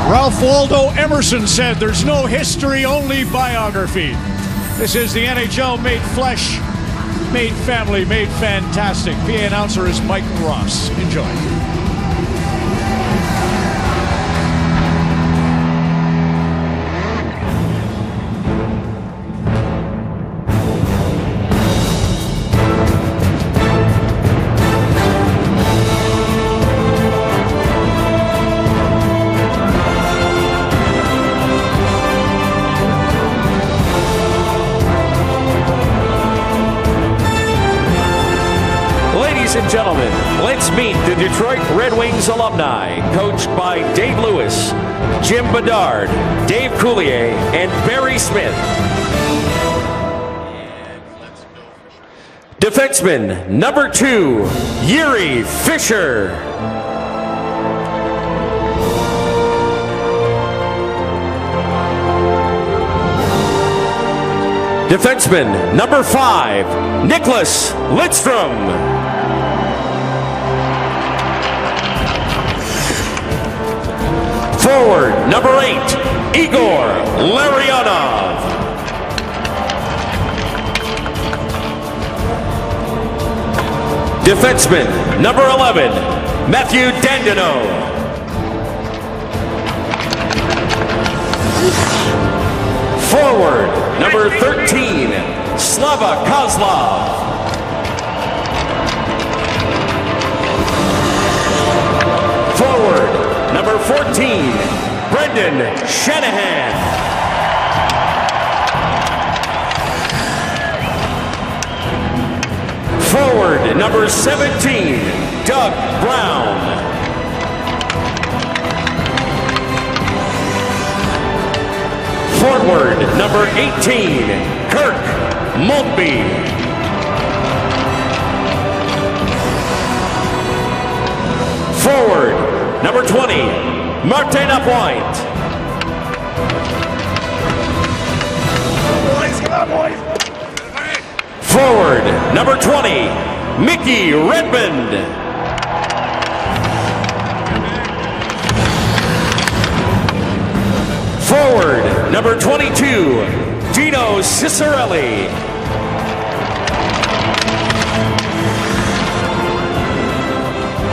Ralph Waldo Emerson said, "There's no history, only biography." This is the NHL made flesh, made family, made fantastic. PA announcer is Mike Ross. Enjoy. Ladies and gentlemen, let's meet the Detroit Red Wings alumni, coached by Dave Lewis, Jim Bedard, Dave Coulier, and Barry Smith. Defenseman number 2, Yuri Fisher. Defenseman number 5, Nicholas Lidstrom. Forward, number 8, Igor Larionov. Defenseman, number 11, Matthew Dandino. Forward, number 13, Slava Kozlov. Forward, number 14, Brendan Shanahan. Forward, number 17, Doug Brown. Forward, number 18, Kirk Maltby. Forward, number 20, Martin Lapointe. Boys, come on, boys. Forward, number 20, Mickey Redmond. Forward, number 22, Dino Cicerelli.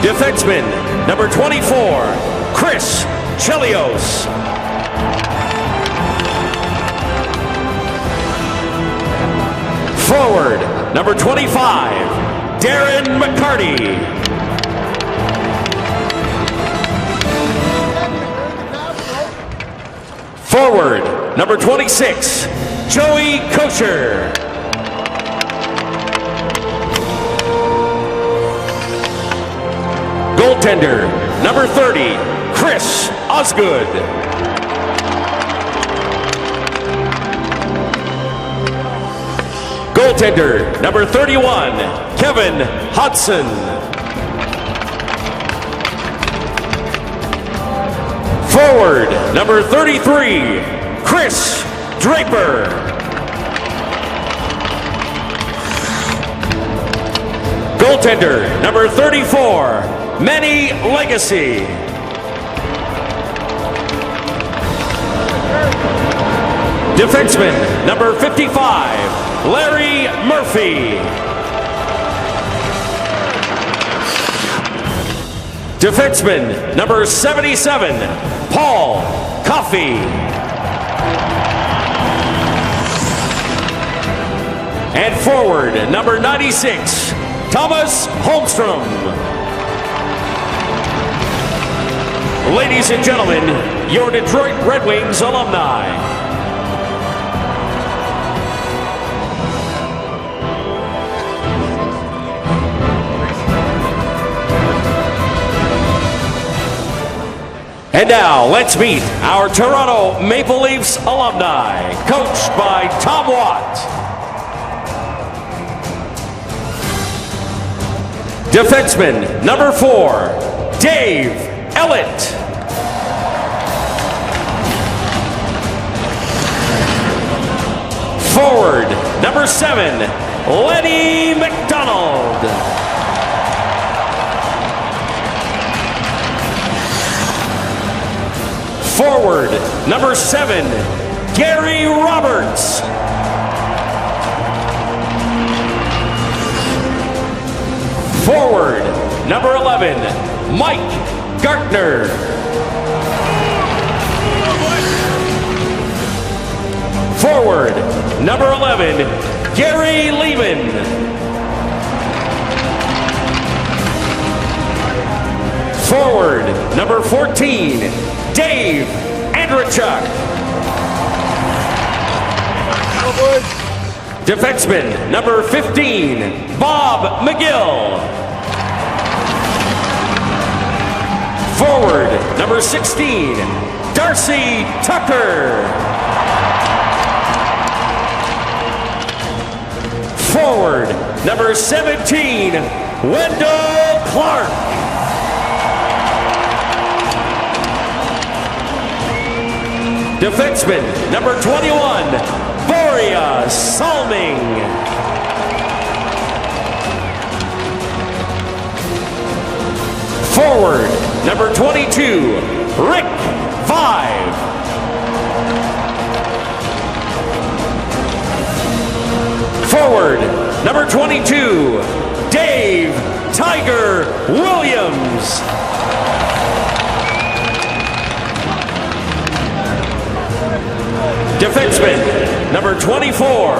Defenseman, number 24, Chris Chelios. Forward, number 25, Darren McCarty. Forward, number 26, Joey Kosher. Goaltender, number 30, Chris Osgood. Goaltender, number 31, Kevin Hudson. Forward, number 33, Chris Draper. Goaltender, number 34, Manny Legacy. Defenseman, number 55, Larry Murphy. Defenseman, number 77, Paul Coffey. And forward, number 96, Thomas Holmstrom. Ladies and gentlemen, your Detroit Red Wings alumni. And now, let's meet our Toronto Maple Leafs alumni, coached by Tom Watt. Defenseman, number 4, Dave Ellett. Forward, number 7, Lenny McDonald. Forward, number 7, Gary Roberts. Forward, number 11, Mike Gartner. Forward, number 11, Gary Lehman. Forward, number 14, Dave Andrechuk. Defenseman, number 15, Bob McGill. Forward, number 16, Darcy Tucker. Forward, number 17, Wendell Clark. Defenseman, number 21, Boria Salming. Forward, number 22, Rick Vive. Forward, number 22, Dave Tiger Williams. Defenseman, number 24,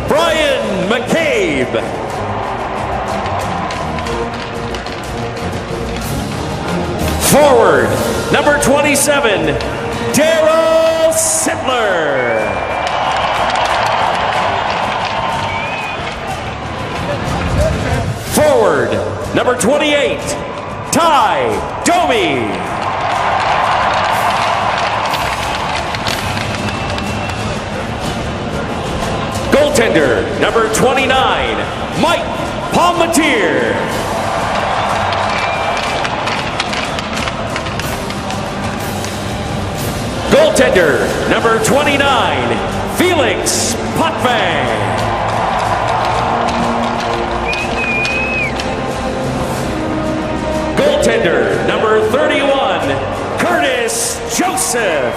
Brian McCabe. Forward, number 27, Daryl Sittler. Forward, number 28, Ty Domi. Goaltender, number 29, Mike Palmatier. Goaltender, number 29, Felix Potvin. Goaltender, number 31, Curtis Joseph.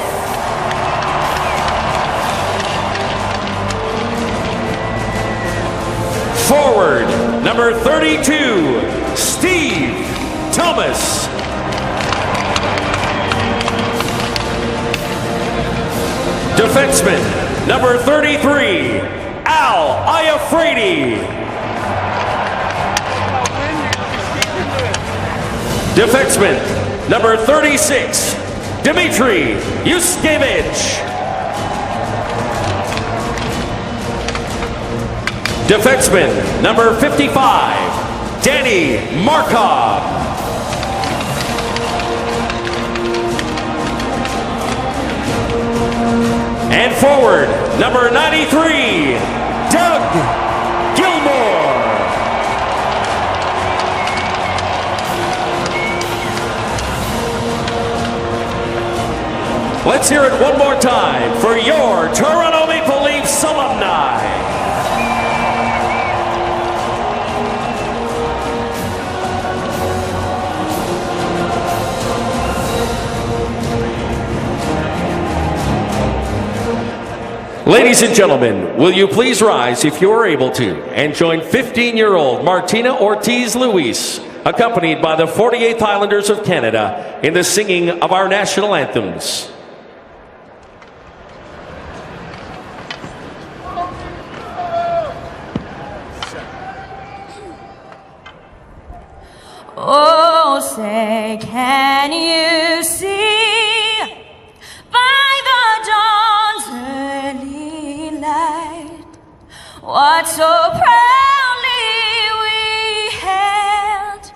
Forward, number 32, Steve Thomas. Defenseman, number 33, Al Iafredi. Defenseman, number 36, Dmitry Yuskevich. Defenseman, number 55, Danny Markov. And forward, number 93, Doug Gilmore. Let's hear it one more time for your Toronto Maple Leafs alumni. Ladies and gentlemen, will you please rise if you are able to and join 15-year-old Martina Ortiz Luis, accompanied by the 48th Islanders of Canada, in the singing of our national anthems. Oh, say, can you see by the dawn's early light what so proudly we hailed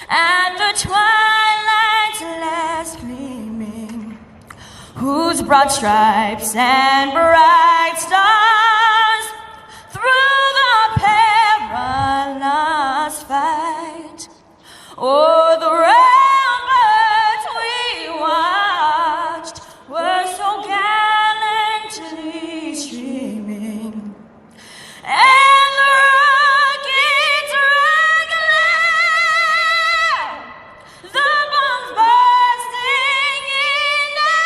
at the twilight's last gleaming, whose broad stripes and bright stars through the perilous fight o'er the ramparts we watched were so gallantly streaming, and the rockets regular, the bombs bursting in the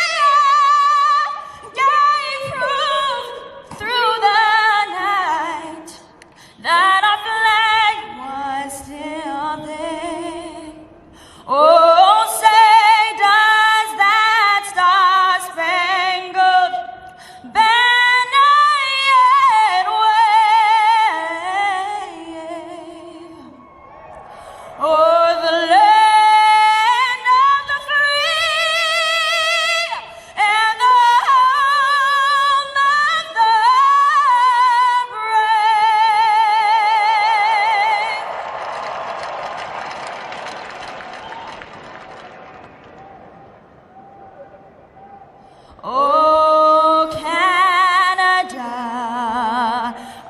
Oh, Canada,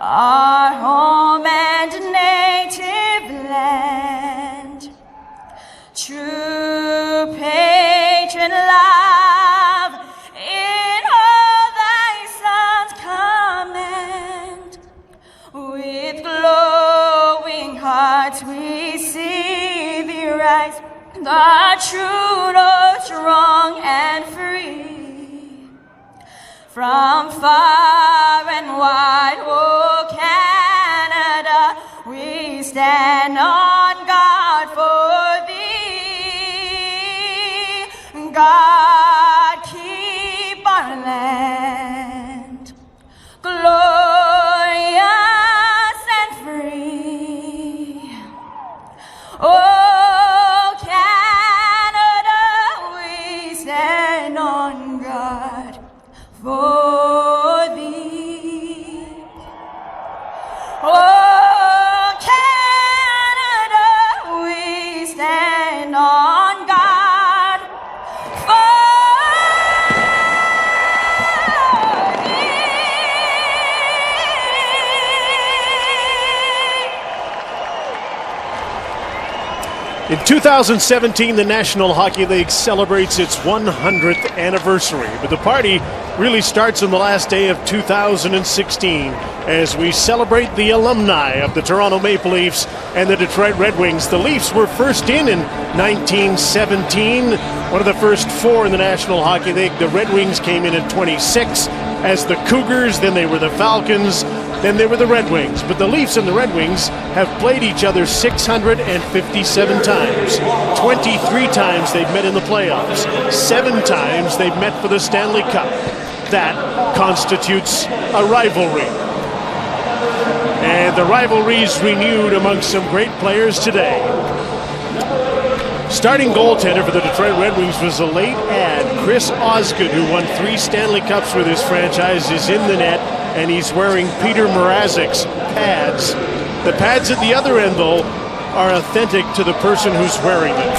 our home and native land. True patron love in all thy sons command. With glowing hearts we see thee rise, the true, no, strong and free. From far and wide, oh Canada, we stand on guard for thee. God, keep our land glorious and free. Oh Canada, we stand on guard for thee. Oh Canada, we stand on guard for In 2017, the National Hockey League celebrates its 100th anniversary, but the party really starts on the last day of 2016 as we celebrate the alumni of the Toronto Maple Leafs and the Detroit Red Wings. The Leafs were first in 1917, one of the first four in the National Hockey League. The Red Wings came in 26 as the Cougars, then they were the Falcons, then they were the Red Wings. But the Leafs and the Red Wings have played each other 657 times. 23 times they've met in the playoffs. 7 times they've met for the Stanley Cup. That constitutes a rivalry. And the rivalry is renewed amongst some great players today. Starting goaltender for the Detroit Red Wings was a late ad. Chris Osgood, who won 3 Stanley Cups with his franchise, is in the net, and he's wearing Peter Mrazek's pads. The pads at the other end, though, are authentic to the person who's wearing them.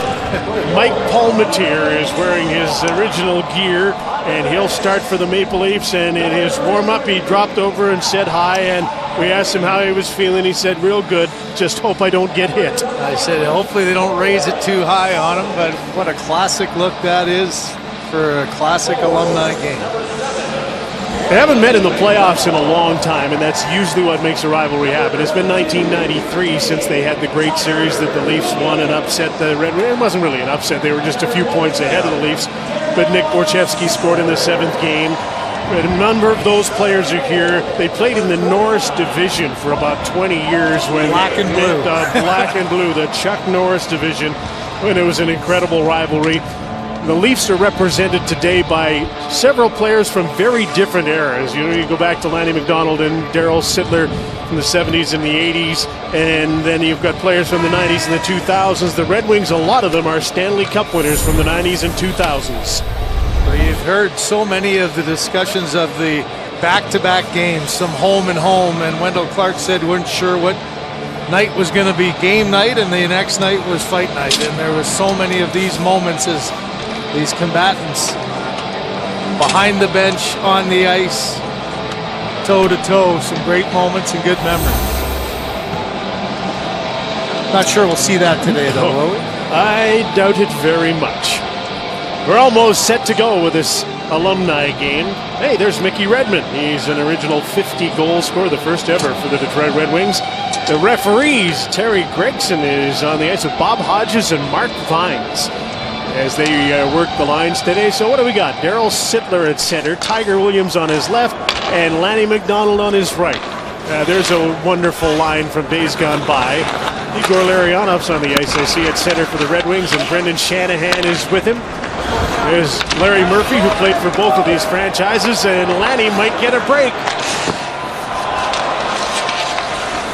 Mike Palmateer is wearing his original gear, and he'll start for the Maple Leafs. And in his warm-up, he dropped over and said hi, and we asked him how he was feeling. He said, real good, just hope I don't get hit. I said, hopefully they don't raise it too high on him, but what a classic look that is for a classic alumni game. They haven't met in the playoffs in a long time, and that's usually what makes a rivalry happen. It's been 1993 since they had the great series that the Leafs won and upset the Red Wings. It wasn't really an upset. They were just a few points ahead of the Leafs, but Nick Borchevsky scored in the 7th game. A number of those players are here. They played in the Norris division for about 20 years. When Black and blue. Black and blue, the Chuck Norris division, when it was an incredible rivalry. The Leafs are represented today by several players from very different eras. You know, you go back to Lanny McDonald and Darryl Sittler from the 70s and the 80s, and then you've got players from the 90s and the 2000s. The Red Wings, a lot of them are Stanley Cup winners from the 90s and 2000s. Well, you've heard so many of the discussions of the back-to-back games, some home and home, and Wendell Clark said weren't sure what night was going to be game night, and the next night was fight night. And there was so many of these moments as these combatants behind the bench, on the ice, toe-to-toe, some great moments and good memories. Not sure we'll see that today, though, will we? I doubt it very much. We're almost set to go with this alumni game. Hey, there's Mickey Redmond. He's an original 50-goal scorer, the first ever for the Detroit Red Wings. The referees, Terry Gregson, is on the ice with Bob Hodges and Mark Vines as they work the lines today. So what do we got? Darryl Sittler at center, Tiger Williams on his left, and Lanny McDonald on his right. There's a wonderful line from days gone by. Igor Larionov's on the ice, I see, at center for the Red Wings, and Brendan Shanahan is with him. There's Larry Murphy, who played for both of these franchises, and Lanny might get a break.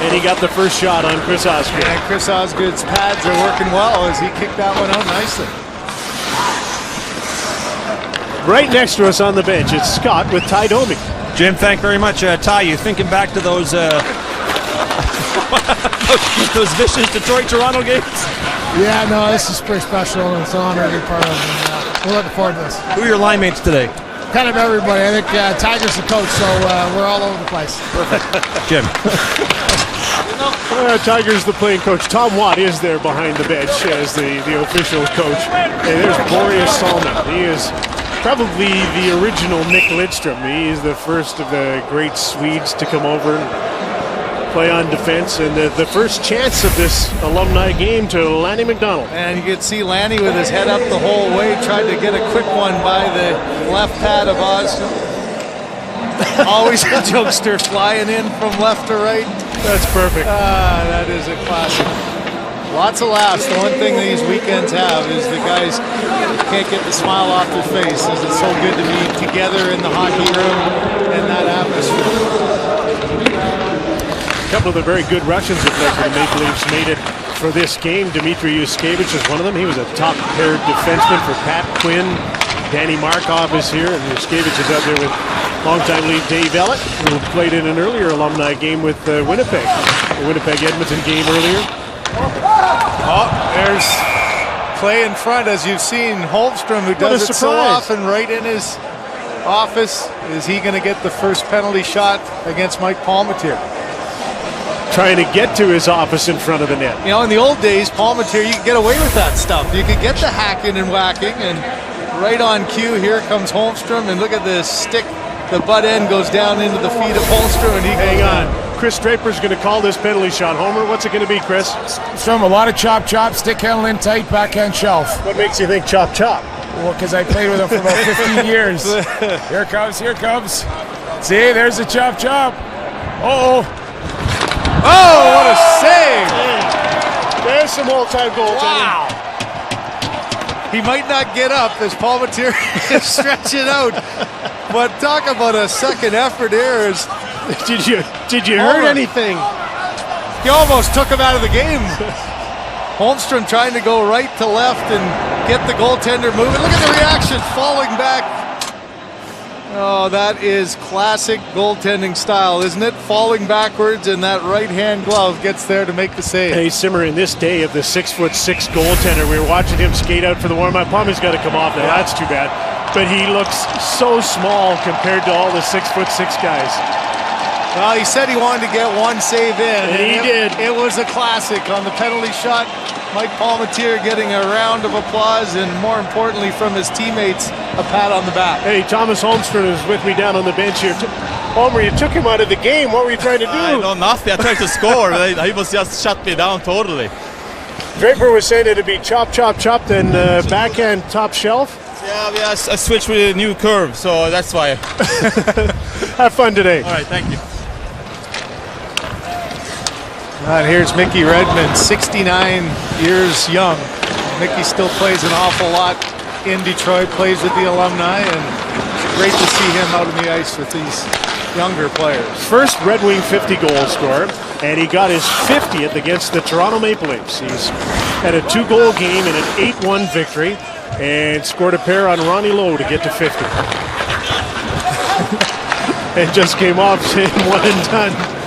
And he got the first shot on Chris Osgood. And Chris Osgood's pads are working well as he kicked that one out nicely. Right next to us on the bench, it's Scott with Ty Domi. Jim, thank you very much. Ty, you thinking back to those those vicious Detroit-Toronto games? Yeah, no, this is pretty special, and it's an honor to be part of it. We're looking forward to this. Who are your line mates today? Kind of everybody. I think Tiger's the coach, so we're all over the place. Jim. Tiger's the playing coach. Tom Watt is there behind the bench as the official coach. And there's Boreas Salmon. He is probably the original Nick Lidstrom. He is the first of the great Swedes to come over and play on defense. And the first chance of this alumni game to Lanny McDonald. And you can see Lanny with his head up the whole way, tried to get a quick one by the left pad of Oz. Always a jokester flying in from left to right. That's perfect. That is a classic. Lots of laughs. The one thing these weekends have is the guys can't get the smile off their face. It's so good to be together in the hockey room in that atmosphere. A couple of the very good Russians who played for the Maple Leafs made it for this game. Dmitry Yushkevich is one of them. He was a top-paired defenseman for Pat Quinn. Danny Markov is here, and Yushkevich is out there with longtime lead Dave Ellett, who played in an earlier alumni game with Winnipeg. The Winnipeg-Edmonton game earlier. Oh, there's play in front, as you've seen. Holmstrom, who does it so often right in his office. Is he going to get the first penalty shot against Mike Palmateer? Trying to get to his office in front of the net. You know, in the old days, Palmateer, you could get away with that stuff. You could get the hacking and whacking, and right on cue, here comes Holmstrom, and look at this stick. The butt end goes down into the feet of Holmstrom, and he hang on. Chris Draper's going to call this penalty shot. Homer, what's it going to be, Chris? From a lot of chop, stick handle in tight, backhand shelf. What makes you think chop? Well, because I played with him for about 15 years. Here comes. See, there's the chop. Uh-oh. Oh, what a save! Yeah. There's some all-time goaltending. Wow. He might not get up as Palmateer is stretching out. But talk about a second effort here. Did you hurt anything? He almost took him out of the game. Holmstrom trying to go right to left and get the goaltender moving. Look at the reaction, falling back. Oh, that is classic goaltending style, isn't it? Falling backwards, and that right-hand glove gets there to make the save. Hey, Simmer, in this day of the 6'6" goaltender, we were watching him skate out for the warm-up. Palmer's got to come off now. That's too bad. But he looks so small compared to all the 6'6" guys. Well, he said he wanted to get one save in. And he did. It was a classic on the penalty shot. Mike Palmateer getting a round of applause, and more importantly from his teammates, a pat on the back. Hey, Thomas Holmstrom is with me down on the bench here. Homer, you took him out of the game. What were you trying to do? No, nothing. I tried to score. He was just shut me down totally. Draper was saying it'd be chop, then backhand top shelf. Yeah, I switched with a new curve, so that's why. Have fun today. All right, thank you. And here's Mickey Redmond, 69 years young. Mickey still plays an awful lot in Detroit, plays with the Alumni, and it's great to see him out on the ice with these younger players. First Red Wing 50 goal scorer, and he got his 50th against the Toronto Maple Leafs. He's had a 2-goal game and an 8-1 victory, and scored a pair on Ronnie Lowe to get to 50. And just came off saying one and done.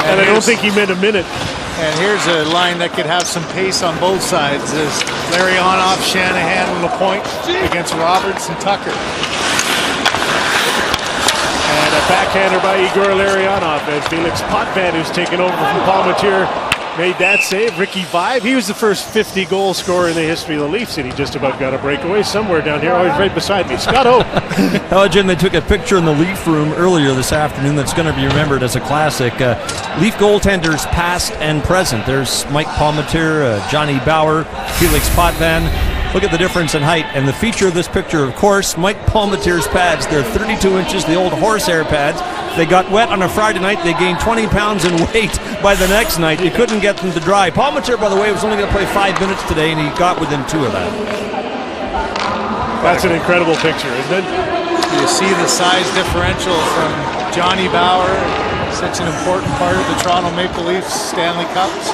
And I don't think he meant a minute. And here's a line that could have some pace on both sides as Larry Onoff, Shanahan on the point against Roberts and Tucker. And a backhander by Igor Larionov as Felix Potvin, who's taken over from Palmateer, made that save. Ricky Vibe, he was the first 50-goal scorer in the history of the Leafs, and he just about got a breakaway somewhere down here. Oh, he's right beside me. Scott Hope. Hello, Jim. They took a picture in the Leaf room earlier this afternoon that's going to be remembered as a classic. Leaf goaltenders past and present. There's Mike Palmateer, Johnny Bauer, Felix Potvin. Look at the difference in height. And the feature of this picture, of course, Mike Palmateer's pads. They're 32 inches, the old horsehair pads. They got wet on a Friday night. They gained 20 pounds in weight by the next night. You couldn't get them to dry. Palmateer, by the way, was only going to play 5 minutes today, and he got within 2 of that. That's an incredible picture, isn't it? You see the size differential from Johnny Bauer, such an important part of the Toronto Maple Leafs Stanley Cups,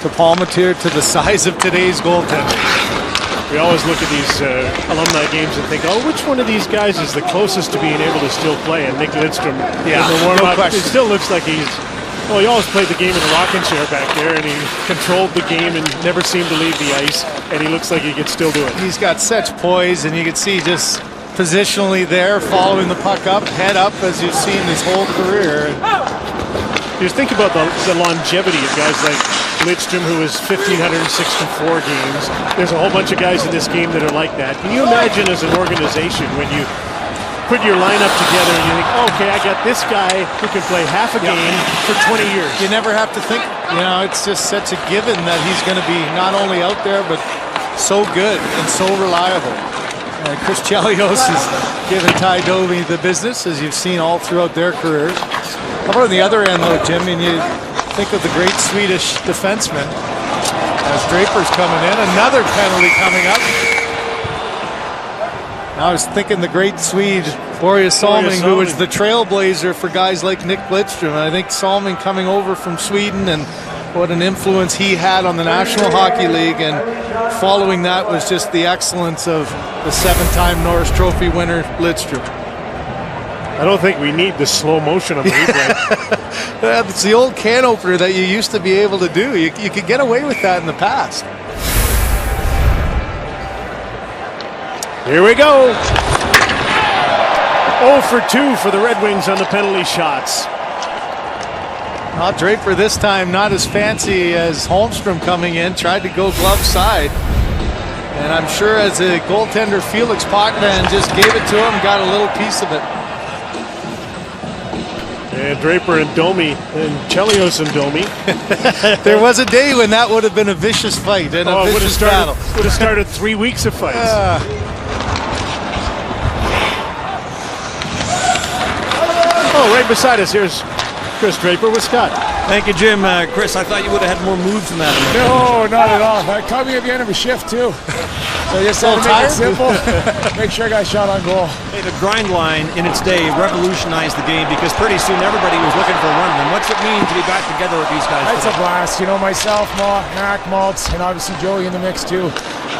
to Palmateer, to the size of today's goaltender. We always look at these alumni games and think, oh, which one of these guys is the closest to being able to still play? And Nick Lidstrom, in the warm-up, it still looks like he's, well, he always played the game in a rocking chair back there, and he controlled the game and never seemed to leave the ice, and he looks like he could still do it. He's got such poise, and you can see just positionally there, following the puck up, head up, as you've seen his whole career. Just think about the longevity of guys like Lidstrom, who is 1,564 games. There's a whole bunch of guys in this game that are like that. Can you imagine as an organization when you put your lineup together and you think, okay, I got this guy who can play half a game for 20 years. You never have to think, it's just such a given that he's going to be not only out there, but so good and so reliable. Chris Chelios has given Ty Domi the business, as you've seen all throughout their careers. How about on the other end, though, Jim? And you think of the great Swedish defenseman as Draper's coming in. Another penalty coming up. I was thinking the great Swede, Börje Salming, who was the trailblazer for guys like Nick Lidstrom. And I think Salming coming over from Sweden and what an influence he had on the National Hockey League. And following that was just the excellence of the 7-time Norris Trophy winner, Lidstrom. I don't think we need the slow motion on the replay. It's the old can opener that you used to be able to do. You could get away with that in the past. Here we go. 0 for 2 for the Red Wings on the penalty shots. Well, Draper this time not as fancy as Holmstrom coming in. Tried to go glove side. And I'm sure as a goaltender, Felix Potvin just gave it to him, got a little piece of it. And Draper and Domi, and Chelios and Domi. There was a day when that would have been a vicious fight and a vicious battle. Would have started 3 weeks of fights. Right beside us, here's Chris Draper with Scott. Thank you, Jim. Chris, I thought you would have had more moves than that. No, not at all. That caught me at the end of a shift, too. So just had to make it simple. Make sure I got a shot on goal. Hey, the grind line in its day revolutionized the game because pretty soon everybody was looking for a run. And what's it mean to be back together with these guys? It's a blast. Myself, Mac, Maltz, and obviously Joey in the mix, too.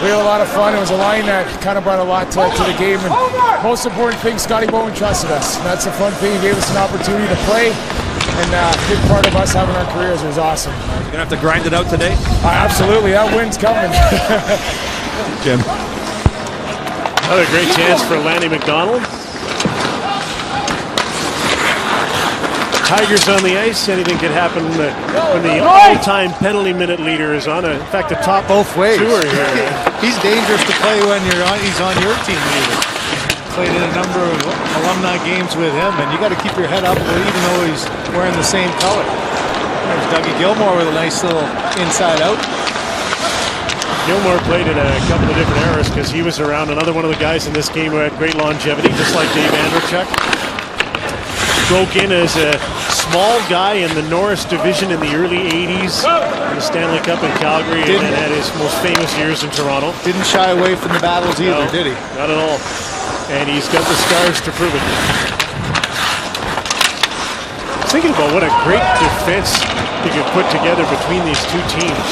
We had a lot of fun. It was a line that kind of brought a lot to the game. And most important thing, Scotty Bowen trusted us. And that's the fun thing. He gave us an opportunity to play. And a big part of us having our careers was awesome. You're going to have to grind it out today? Absolutely. That win's coming. Jim. Another great chance for Lanny McDonald. Tigers on the ice. Anything could happen when the all-time penalty minute leader is on. In fact, the top both ways. Two are here. He's dangerous to play when he's on your team leader. Played in a number of alumni games with him, and you got to keep your head up even though he's wearing the same color. There's Dougie Gilmore with a nice little inside out. Gilmore played in a couple of different eras because he was around another one of the guys in this game who had great longevity, just like Dave Andrechuk. Broke in as a small guy in the Norris division in the early 80s, in the Stanley Cup in Calgary, and had his most famous years in Toronto. Didn't shy away from the battles either, did he? Not at all. And he's got the scars to prove it. Thinking about what a great defense he could put together between these two teams.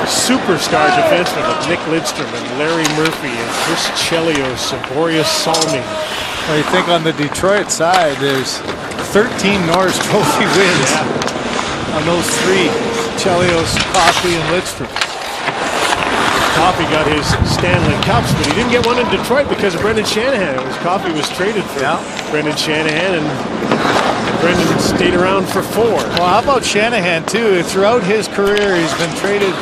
Superstar defensemen like Nick Lidstrom and Larry Murphy and Chris Chelios and Börje Salming. Well, you think on the Detroit side, there's 13 Norris Trophy wins on those three: Chelios, Coffey, and Lidstrom. Coffey got his Stanley Cups, but he didn't get one in Detroit because of Brendan Shanahan. Coffey was traded for Brendan Shanahan, and Brendan stayed around for 4. Well, how about Shanahan, too? Throughout his career, he's been traded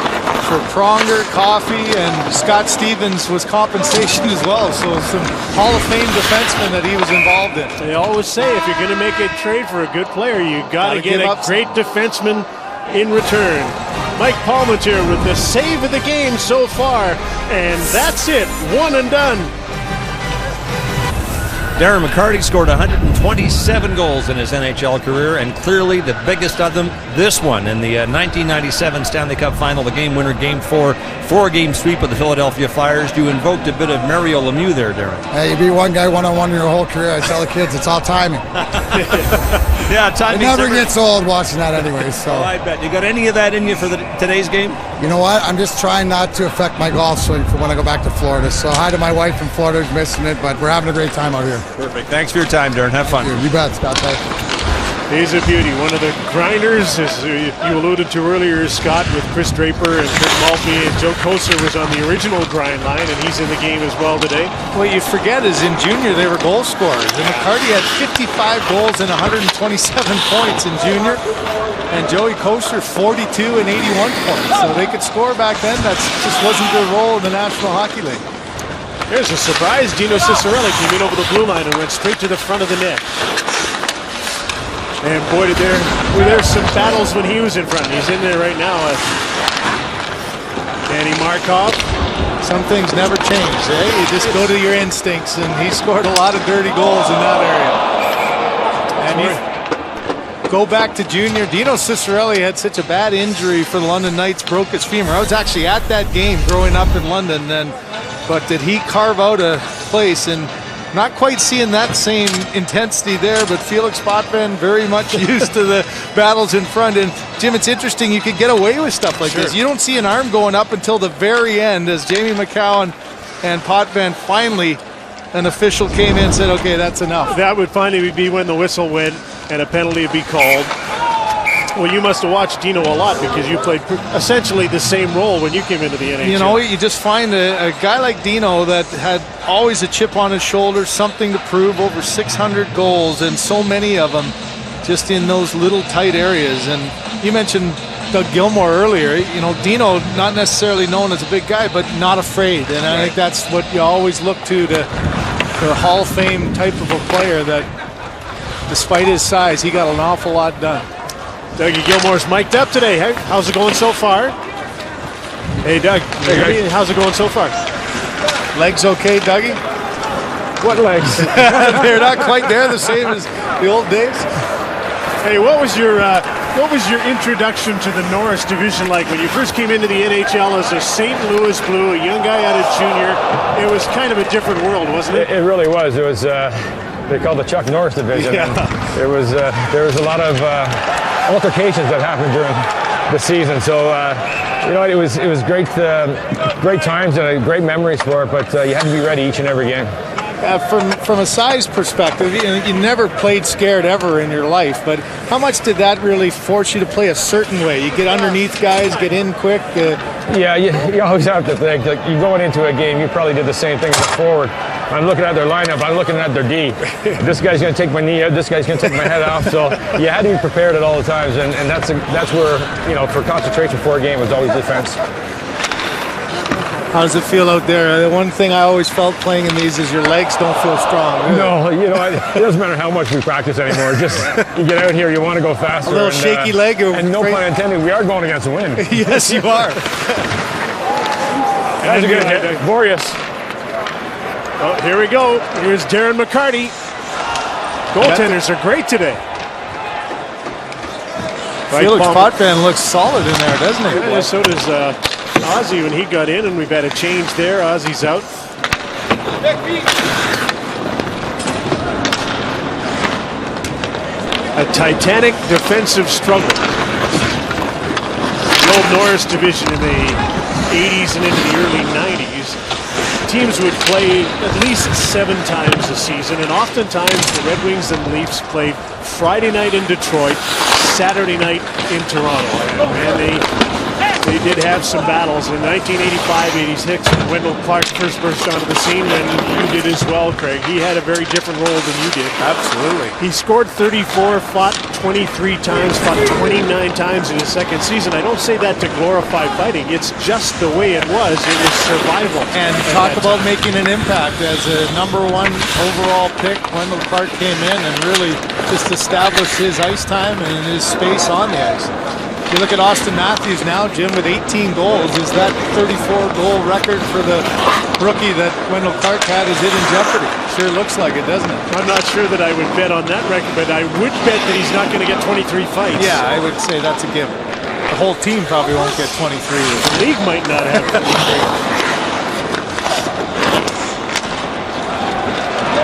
for Pronger, Coffey, and Scott Stevens was compensation as well. So some Hall of Fame defensemen that he was involved in. They always say if you're going to make a trade for a good player, you got to get a great defenseman in return. Mike Palmateer with the save of the game so far, and that's it. One and done. Darren McCarty scored 127 goals in his NHL career, and clearly the biggest of them, this one in the 1997 Stanley Cup Final, the game winner, Game 4, 4-game sweep of the Philadelphia Flyers. You invoked a bit of Mario Lemieux there, Darren. Hey, you beat one guy one-on-one your whole career. I tell the kids it's all timing. Yeah, timing. It never gets old watching that anyway. So I bet. You got any of that in you for today's game? You know what? I'm just trying not to affect my golf swing for when I go back to Florida. So hi to my wife in Florida who's missing it, but we're having a great time out here. Perfect. Thanks for your time, Darren. Have fun. You bet, Scott. Thanks. He's a beauty. One of the grinders, as you alluded to earlier, Scott, with Chris Draper and Kurt Maltby, and Joe Koser was on the original grind line, and he's in the game as well today. What you forget is in junior they were goal scorers. And McCarty had 55 goals and 127 points in junior, and Joey Koser 42 and 81 points. So they could score back then. That just wasn't their role in the National Hockey League. There's a surprise. Dino Cicerelli came in over the blue line and went straight to the front of the net. And boy, were there some battles when he was in front. He's in there right now. Danny Markov. Some things never change, eh? You just go to your instincts, and he scored a lot of dirty goals in that area. And you go back to junior. Dino Cicerelli had such a bad injury for the London Knights, broke his femur. I was actually at that game growing up in London, but did he carve out a place? And not quite seeing that same intensity there, but Felix Potvin very much used to the battles in front. And Jim, it's interesting, you could get away with stuff like this. You don't see an arm going up until the very end, as Jamie McCowan and Potvin finally, an official came in and said, okay, that's enough. That would finally be when the whistle went and a penalty would be called. Well, you must have watched Dino a lot because you played essentially the same role when you came into the NHL. You know, you just find a guy like Dino that had always a chip on his shoulder, something to prove, over 600 goals, and so many of them just in those little tight areas. And you mentioned Doug Gilmour earlier. You know, Dino, not necessarily known as a big guy, but not afraid. And I think that's what you always look to the Hall of Fame type of a player, that despite his size, he got an awful lot done. Dougie Gilmour's mic'd up today. Hey, how's it going so far? Hey, Doug. Hey, how's it going so far? Legs okay, Dougie? What legs? They're not quite there, the same as the old days. Hey, what was your introduction to the Norris division like when you first came into the NHL as a St. Louis Blue, a young guy out of junior? It was kind of a different world, wasn't it? It really was. It was. They called the Chuck Norris division. Yeah. There was a lot of altercations that happened during the season. So you know, it was great times and great memories for it. But you had to be ready each and every game. From a size perspective, you never played scared ever in your life, but how much did that really force you to play a certain way? You get underneath guys, get in quick? Yeah, you always have to think, like, you're going into a game, you probably did the same thing as a forward. I'm looking at their lineup, I'm looking at their D. This guy's going to take my knee out, this guy's going to take my head off, so you had to be prepared at all the times, and that's where, you know, for concentration for a game was always defense. How does it feel out there? The one thing I always felt playing in these is your legs don't feel strong. Really. No, you know, it doesn't matter how much we practice anymore. Just you get out here, you want to go faster. A little shaky leg. And no pun intended, we are going against the wind. Yes, you are. That was a good hit. Glorious. Oh, here we go. Here's Darren McCarty. Goaltenders are great today. Felix Potvin looks solid in there, doesn't he? Yeah, so does Ozzy when he got in, and we've had a change there. Ozzy's out. A titanic defensive struggle. The old Norris division in the 80s and into the early 90s. Teams would play at least 7 times a season, and oftentimes the Red Wings and Leafs played Friday night in Detroit, Saturday night in Toronto. And they did have some battles in 1985-86 when Wendell Clark first burst onto the scene, and you did as well, Craig. He had a very different role than you did. Absolutely. He scored 34, fought 23 times, fought 29 times in his second season. I don't say that to glorify fighting. It's just the way it was. It was survival. And talk about making an impact. As a #1 overall pick, Wendell Clark came in and really just established his ice time and his space on the ice. You look at Austin Matthews now, Jim, with 18 goals. Is that 34-goal record for the rookie that Wendell Clark had? Is it in jeopardy? Sure looks like it, doesn't it? I'm not sure that I would bet on that record, but I would bet that he's not going to get 23 fights. Yeah, I would say that's a given. The whole team probably won't get 23. The league might not have 23.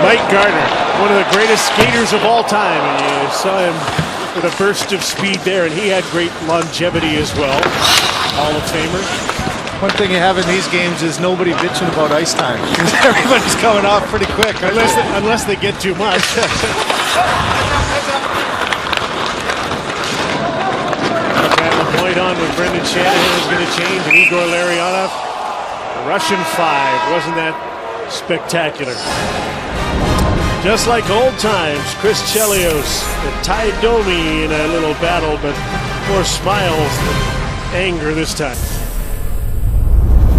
Mike Gardner, one of the greatest skaters of all time, and you saw him with a burst of speed there, and he had great longevity as well. Hall of Famer. One thing you have in these games is nobody bitching about ice time. Everybody's coming off pretty quick. Unless they get too much. fight on with Brendan Shanahan is going to change, and Igor Larionov, Russian 5. Wasn't that spectacular? Just like old times, Chris Chelios tied Domi in a little battle, but more smiles than anger this time.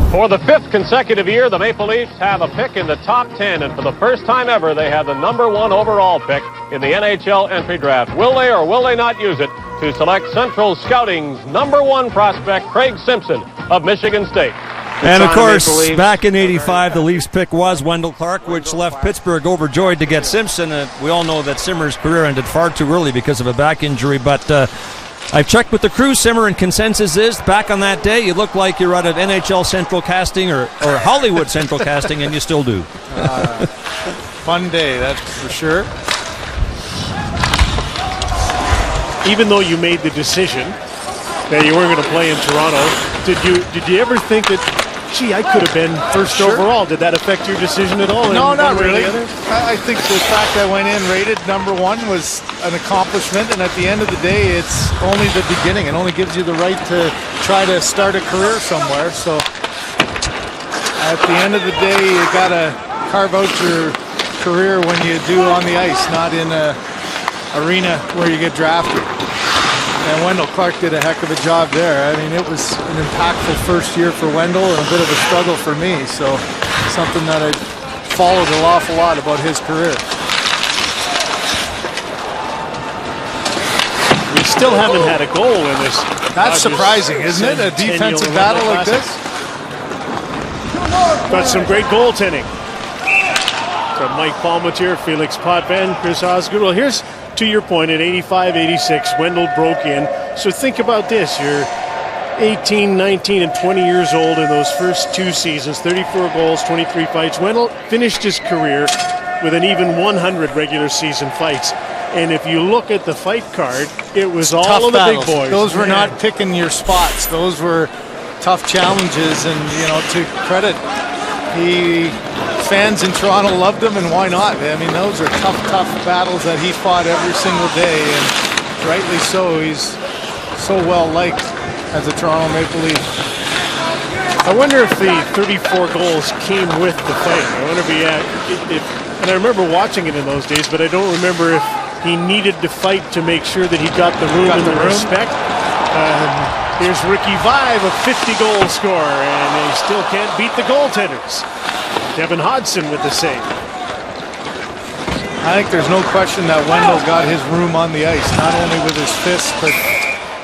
For the 5th consecutive year, the Maple Leafs have a pick in the top 10, and for the first time ever, they have the #1 overall pick in the NHL entry draft. Will they or will they not use it to select Central Scouting's #1 prospect, Craig Simpson of Michigan State? And of course, back in '85, the Leafs pick was Wendell Clark, which left Pittsburgh overjoyed to get Simpson. We all know that Simmer's career ended far too early because of a back injury, but I've checked with the crew, Simmer, and consensus is back on that day, you look like you're out of NHL Central Casting or Hollywood Central Casting, and you still do. Fun day, that's for sure. Even though you made the decision that you weren't going to play in Toronto, did you ever think that, gee, I could have been first overall? Did that affect your decision at all? No, not really. I think the fact I went in rated #1 was an accomplishment, and at the end of the day, it's only the beginning. It only gives you the right to try to start a career somewhere. So at the end of the day, you got to carve out your career when you do on the ice, not in a arena where you get drafted. And Wendell Clark did a heck of a job there. I mean, it was an impactful first year for Wendell and a bit of a struggle for me. So something that I followed an awful lot about his career. We still haven't had a goal in this. That's surprising, isn't it? A defensive battle like this. Got some great goaltending from Mike Palmateer, Felix Potvin, Chris Osgood. Well, here's to your point, at 85-86, Wendell broke in. So think about this. You're 18, 19, and 20 years old in those first 2 seasons, 34 goals, 23 fights. Wendell finished his career with an even 100 regular season fights. And if you look at the fight card, it was all tough of the battles. big boys. Those were not picking your spots. Those were tough challenges, and to credit, fans in Toronto loved him, and why not? I mean, those are tough battles that he fought every single day, and rightly so. He's so well liked as a Toronto Maple Leaf. I wonder if the 34 goals came with the fight. I wonder if and I remember watching it in those days, but I don't remember if he needed to fight to make sure that he got the room and the respect. Here's Ricky Vive, a 50-goal scorer, and he still can't beat the goaltenders. Devin Hodgson with the save. I think there's no question that Wendell got his room on the ice, not only with his fists, but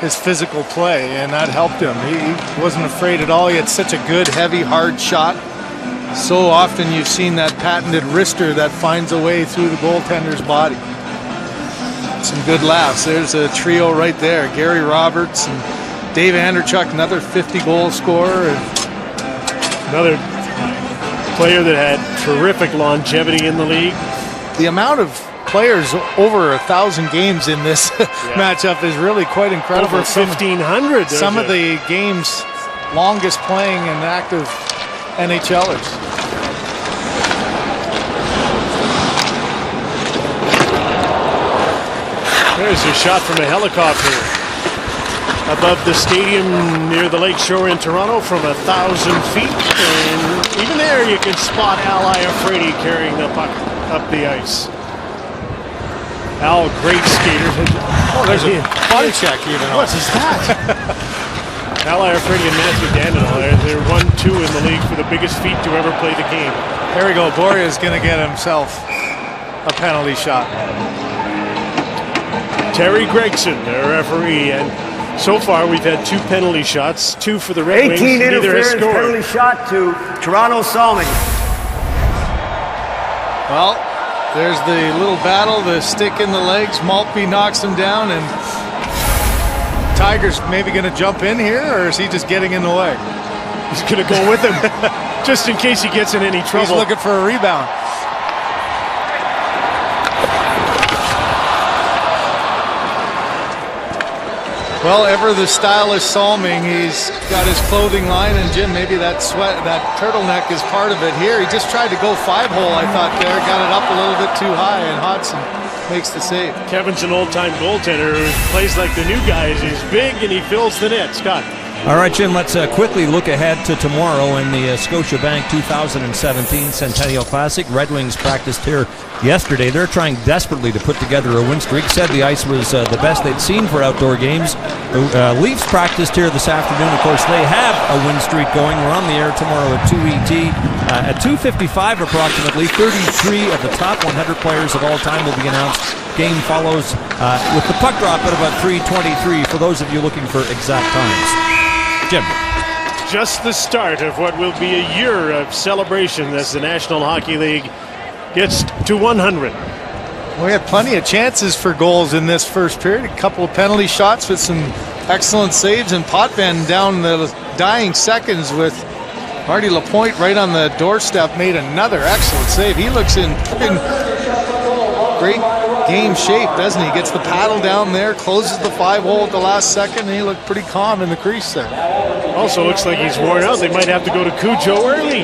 his physical play, and that helped him. He wasn't afraid at all. He had such a good, heavy, hard shot. So often you've seen that patented wrister that finds a way through the goaltender's body. Some good laughs. There's a trio right there. Gary Roberts and Dave Anderchuk, another 50-goal scorer. And another player that had terrific longevity in the league. The amount of players over 1,000 games in this matchup is really quite incredible. Over 1,500. Some of the games longest playing and active NHLers. There's a shot from a helicopter above the stadium near the lake shore in Toronto from 1,000 feet. And even there you can spot Al Iafrate carrying the puck up the ice. Al, great skater. Oh, there's a body check even. What is that? Al Iafrate and Matthew Dandinal, they're 1-2 in the league for the biggest feet to ever play the game. There we go. Borja's going to get himself a penalty shot. Terry Gregson, the referee, and so far we've had 2 penalty shots, 2 for the Red Wings. 18 interference penalty shot to Toronto Salming. Well, there's the little battle, the stick in the legs. Maltby knocks him down, and Tiger's maybe going to jump in here, or is he just getting in the way? He's going to go with him, just in case he gets in any trouble. He's looking for a rebound. Well, ever the stylish Salming, he's got his clothing line, and Jim, maybe that turtleneck is part of it here. He just tried to go 5-hole, I thought there, got it up a little bit too high, and Hodgson makes the save. Kevin's an old-time goaltender who plays like the new guys. He's big and he fills the net. Scott. All right, Jim, let's quickly look ahead to tomorrow in the Scotiabank 2017 Centennial Classic. Red Wings practiced here yesterday. They're trying desperately to put together a win streak. Said the ice was the best they'd seen for outdoor games. The Leafs practiced here this afternoon. Of course, they have a win streak going. We're on the air tomorrow at 2 ET. At 2:55 approximately, 33 of the top 100 players of all time will be announced. Game follows with the puck drop at about 3:23 for those of you looking for exact times. Jim. Just the start of what will be a year of celebration as the National Hockey League gets to 100. We had plenty of chances for goals in this first period. A couple of penalty shots with some excellent saves, and Potvin down the dying seconds with Marty Lapointe right on the doorstep made another excellent save. He looks in great game shape, doesn't he? Gets the paddle down there, closes the 5-hole at the last second, and he looked pretty calm in the crease there. Also looks like he's worn out. They might have to go to Cujo early.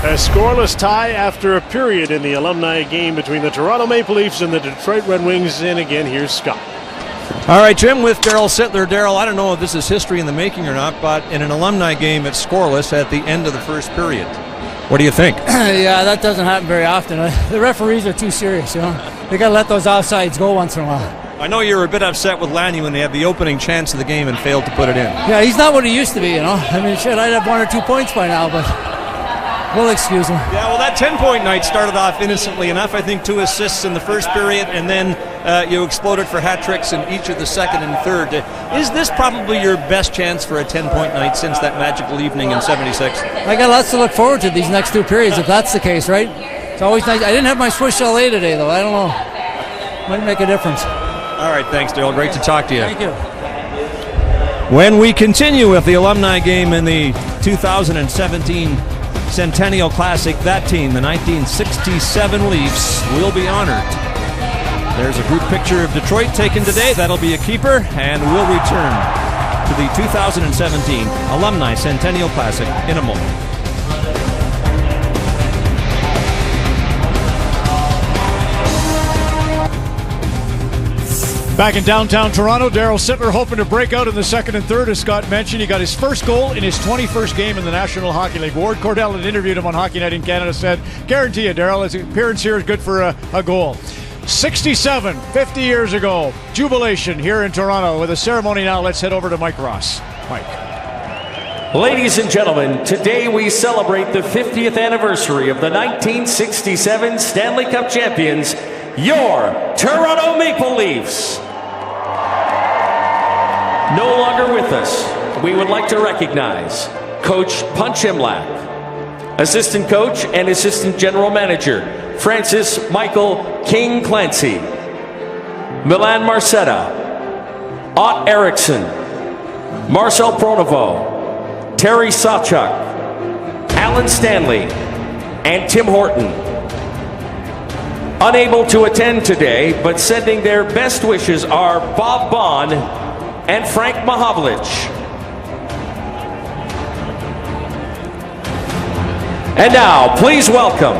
A scoreless tie after a period in the Alumni game between the Toronto Maple Leafs and the Detroit Red Wings. And again, here's Scott. All right, Jim, with Daryl Sittler. Daryl, I don't know if this is history in the making or not, but in an Alumni game, it's scoreless at the end of the first period. What do you think? Yeah, that doesn't happen very often. The referees are too serious, you know. They got to let those offsides go once in a while. I know you were a bit upset with Lanny when they had the opening chance of the game and failed to put it in. Yeah, he's not what he used to be, you know. I mean, shit, I'd have 1 or 2 points by now, but we'll excuse him. Yeah, well, that 10-point night started off innocently enough. I think 2 assists in the first period, and then you exploded for hat tricks in each of the second and third. Is this probably your best chance for a 10-point night since that magical evening in '76? I got lots to look forward to these next 2 periods, if that's the case, right? It's always nice. I didn't have my Swiss Chalet today, though. I don't know. Might make a difference. All right, thanks, Daryl. Great to talk to you. Thank you. When we continue with the Alumni game in the 2017 Centennial Classic, that team, the 1967 Leafs, will be honored. There's a group picture of Detroit taken today. That'll be a keeper, and we'll return to the 2017 Alumni Centennial Classic in a moment. Back in downtown Toronto, Daryl Sittler hoping to break out in the second and third, as Scott mentioned. He got his first goal in his 21st game in the National Hockey League. Ward Cordell had interviewed him on Hockey Night in Canada, said, guarantee you, Daryl, his appearance here is good for a goal. 67, 50 years ago, jubilation here in Toronto with a ceremony now. Let's head over to Mike Ross. Mike. Ladies and gentlemen, today we celebrate the 50th anniversary of the 1967 Stanley Cup champions, your Toronto Maple Leafs. No longer with us, we would like to recognize Coach Punch Imlach, Assistant Coach and Assistant General Manager Francis Michael King Clancy, Milan Marcetta, Ott Eriksson, Marcel Pronovo, Terry Sawchuk, Alan Stanley, and Tim Horton. Unable to attend today, but sending their best wishes are Bob Bond and Frank Mahavlich. And now, please welcome,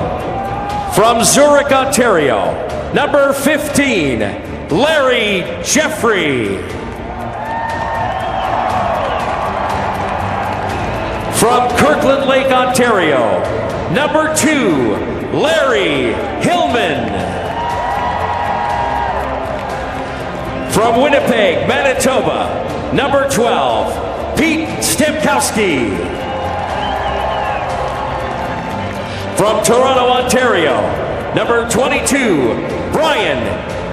from Zurich, Ontario, number 15, Larry Jeffrey. From Kirkland Lake, Ontario, number 2, Larry Hillman. From Winnipeg, Manitoba, number 12, Pete Stemkowski. From Toronto, Ontario, number 22, Brian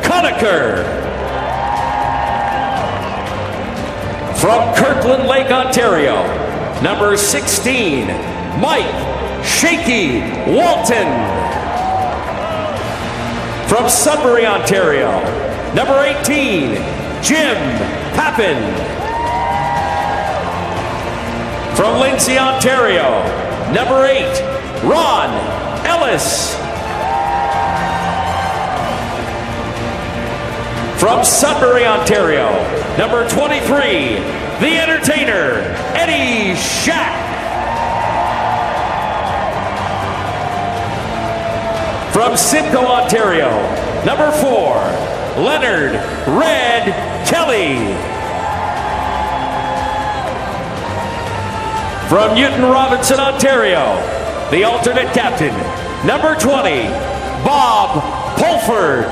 Conacher. From Kirkland Lake, Ontario, number 16, Mike Shaky Walton. From Sudbury, Ontario, number 18, Jim Pappin. From Lindsay, Ontario, number 8, Ron Ellis. From Sudbury, Ontario, number 23, the entertainer, Eddie Shack. From Simcoe, Ontario, number 4, Leonard Red Kelly. From Newton Robinson, Ontario, the alternate captain, number 20, Bob Pulford.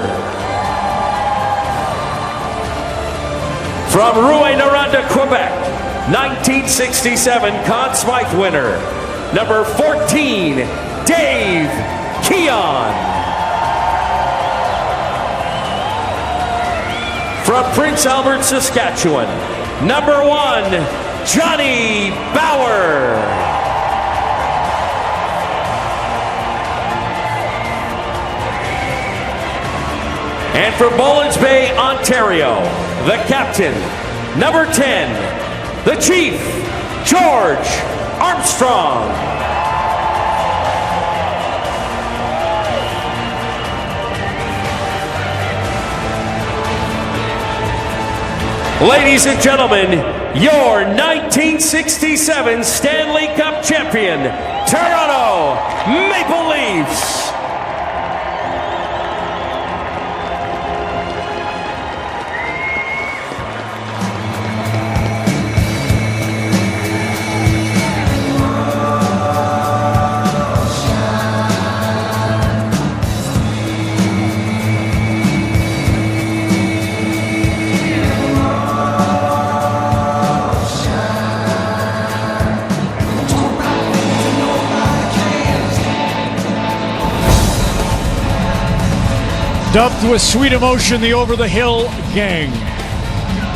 From Rouyn-Noranda, Quebec, 1967 Conn Smythe winner, number 14, Dave Keon. From Prince Albert, Saskatchewan, number 1, Johnny Bauer. And from Mullins Bay, Ontario, the captain, number 10, the Chief, George Armstrong. Ladies and gentlemen, your 1967 Stanley Cup champion, Toronto Maple Leafs. Dubbed with sweet emotion, the Over the Hill Gang.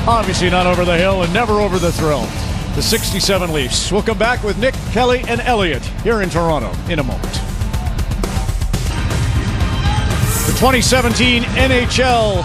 Obviously not over the hill and never over the thrill. The 67 Leafs. We'll come back with Nick, Kelly, and Elliot here in Toronto in a moment. The 2017 NHL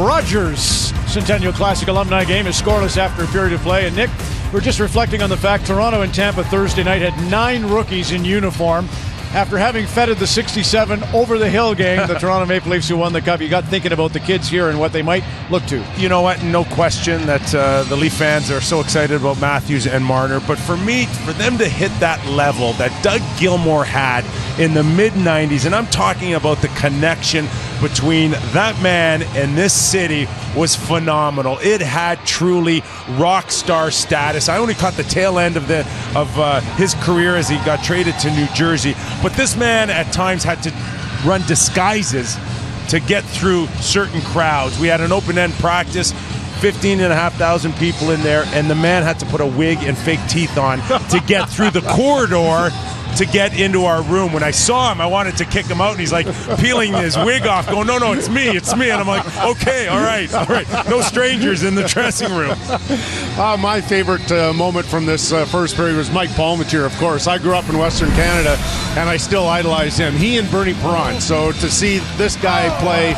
Rogers Centennial Classic Alumni game is scoreless after a period of play. And Nick, we're just reflecting on the fact Toronto and Tampa Thursday night had 9 rookies in uniform. After having feted the 67 over the hill gang, the Toronto Maple Leafs who won the Cup, you got thinking about the kids here and what they might look to. You know what? No question that the Leaf fans are so excited about Matthews and Marner. But for me, for them to hit that level that Doug Gilmour had in the mid-90s, and I'm talking about the connection between that man and this city, was phenomenal. It had truly rock star status. I only caught the tail end of his career as he got traded to New Jersey. But this man at times had to run disguises to get through certain crowds. We had an open-end practice, 15,500 people in there, and the man had to put a wig and fake teeth on to get through the corridor to get into our room. When I saw him, I wanted to kick him out, and he's like peeling his wig off, going, no, it's me. And I'm like, okay, all right. No strangers in the dressing room. My favorite moment from this first period was Mike Palmateer, of course. I grew up in Western Canada, and I still idolize him. He and Bernie Perron. So to see this guy play,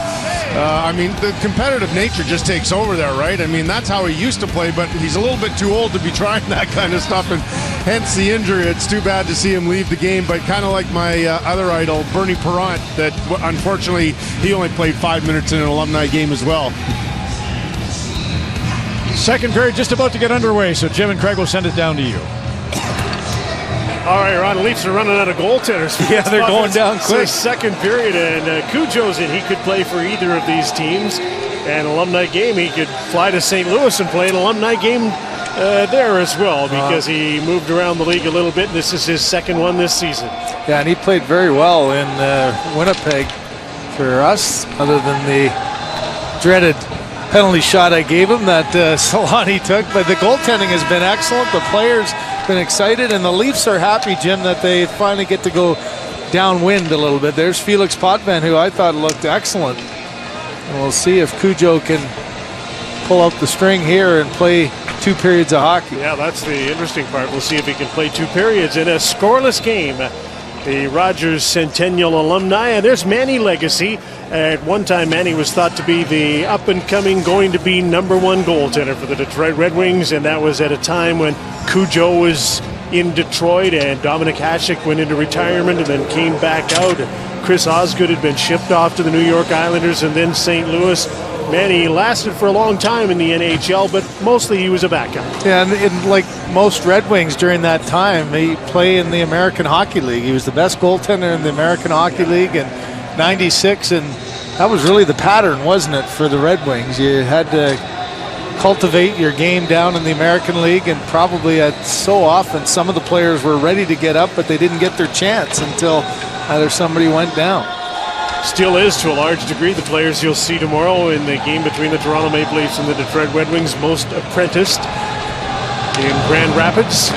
the competitive nature just takes over there, right? I mean, that's how he used to play, but he's a little bit too old to be trying that kind of stuff, and hence the injury. It's too bad to see him leave the game, but kind of like my other idol, Bernie Perron, that unfortunately he only played 5 minutes in an Alumni game as well. Second period just about to get underway, so Jim and Craig will send it down to you. All right, Ron, the Leafs are running out of goaltenders. Yeah, they're going down quick. Second period, and Cujo's in. He could play for either of these teams. And Alumni game, he could fly to St. Louis and play an Alumni game there as well, because he moved around the league a little bit. This is his second one this season. Yeah, and he played very well in Winnipeg for us, other than the dreaded penalty shot I gave him that Solani took. But the goaltending has been excellent. The players been excited, and the Leafs are happy, Jim, that they finally get to go downwind a little bit. There's Felix Potvin, who I thought looked excellent. And we'll see if Cujo can pull out the string here and play 2 periods of hockey. Yeah, that's the interesting part. We'll see if he can play 2 periods in a scoreless game. The Rogers Centennial Alumni, and there's Manny Legacy. At one time, Manny was thought to be the up-and-coming, going to be #1 goaltender for the Detroit Red Wings, and that was at a time when Cujo was in Detroit and Dominic Hasek went into retirement and then came back out. Chris Osgood had been shipped off to the New York Islanders and then St. Louis. Manny lasted for a long time in the NHL, but mostly he was a backup. Yeah, and like most Red Wings during that time, he played in the American Hockey League. He was the best goaltender in the American Hockey League, and '96, and that was really the pattern, wasn't it, for the Red Wings? You had to cultivate your game down in the American League, and probably so often some of the players were ready to get up, but they didn't get their chance until either somebody went down. Still is, to a large degree, the players you'll see tomorrow in the game between the Toronto Maple Leafs and the Detroit Red Wings, most apprenticed in Grand Rapids.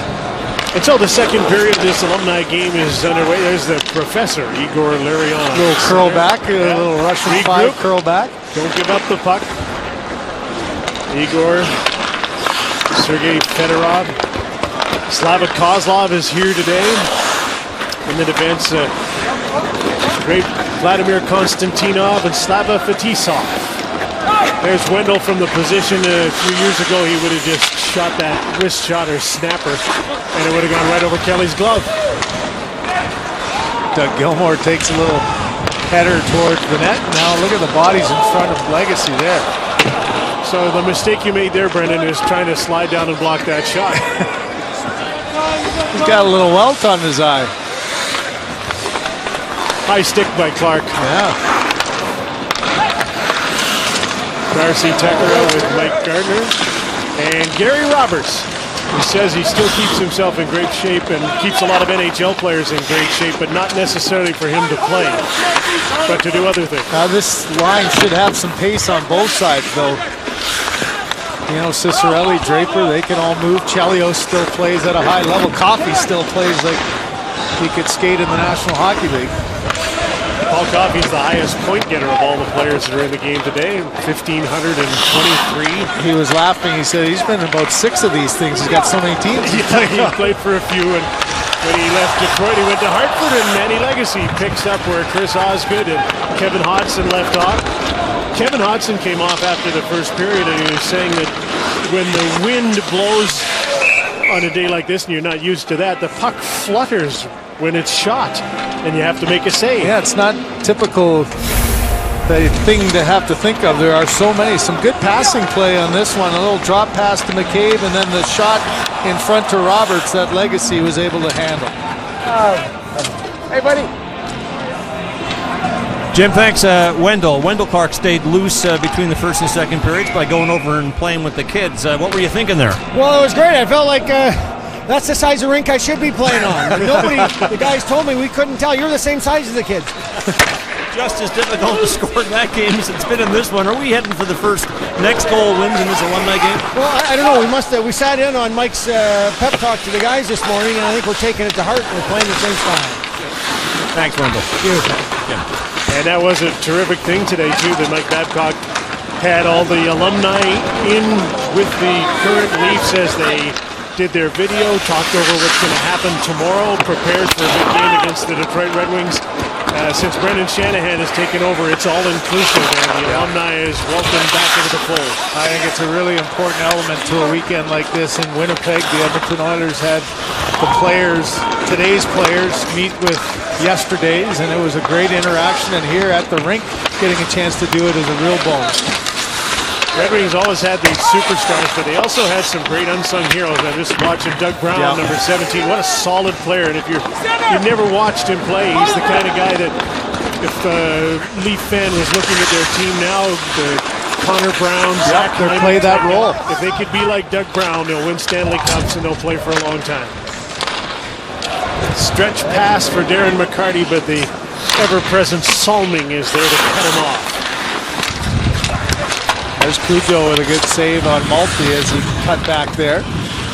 Until the second period of this alumni game is underway, there's the professor, Igor Larionov. A little curl back, a little Russian five curl back. Don't give up the puck. Igor, Sergei Fedorov, Slava Kozlov is here today. In the defense, great Vladimir Konstantinov and Slava Fetisov. There's Wendell from the position. A few years ago, he would have just shot that wrist shot or snapper, and it would have gone right over Kelly's glove. Doug Gilmour takes a little header towards the net. Now look at the bodies in front of Legacy there. So the mistake you made there, Brendan, is trying to slide down and block that shot. He's got a little welt on his eye. High stick by Clark. Yeah. Darcy Tekera with Mike Gardner. And Gary Roberts. He says he still keeps himself in great shape and keeps a lot of NHL players in great shape, but not necessarily for him to play, but to do other things. Now this line should have some pace on both sides, though. You know, Cicerelli, Draper, they can all move. Chelios still plays at a high level. Coffey still plays like he could skate in the National Hockey League. Paul Coffey's the highest point getter of all the players that are in the game today, 1,523. He was laughing. He said he's been in about 6 of these things. He's got so many teams. Yeah, he played for a few, and when he left Detroit, he went to Hartford, and Manny Legacy picks up where Chris Osgood and Kevin Hodgson left off. Kevin Hodgson came off after the first period, and he was saying that when the wind blows on a day like this, and you're not used to that, the puck flutters when it's shot, and you have to make a save. Yeah, it's not typical thing to have to think of. There are so many. Some good passing play on this one. A little drop pass to McCabe, and then the shot in front to Roberts that Legacy was able to handle. Hey, buddy. Jim, thanks. Wendell Clark stayed loose between the first and second periods by going over and playing with the kids. What were you thinking there? Well, it was great. I felt like that's the size of rink I should be playing on. The guys told me we couldn't tell. You're the same size as the kids. Just as difficult to score in that game as it's been in this one. Are we heading for the first next goal wins in this alumni game? Well, I don't know. We sat in on Mike's pep talk to the guys this morning, and I think we're taking it to heart and we're playing the same style. Thanks, Wendell. And that was a terrific thing today, too, that Mike Babcock had all the alumni in with the current Leafs as they did their video, talked over what's going to happen tomorrow, prepared for a big game against the Detroit Red Wings. Since Brendan Shanahan has taken over, it's all inclusive, and the alumni is welcomed back into the fold. I think it's a really important element to a weekend like this in Winnipeg. The Edmonton Oilers had the players, today's players, meet with yesterday's, and it was a great interaction. And here at the rink, getting a chance to do it is a real bonus. Red Wings always had these superstars, but they also had some great unsung heroes. I'm just watching Doug Brown, number 17. What a solid player. And if you've never watched him play, he's the kind of guy that if a Leaf fan was looking at their team now, the Connor Brown, Zach they'll play that role. If they could be like Doug Brown, they'll win Stanley Cups and they'll play for a long time. Stretch pass for Darren McCarty, but the ever-present Salming is there to cut him off. There's Cujo with a good save on Maltby as he cut back there.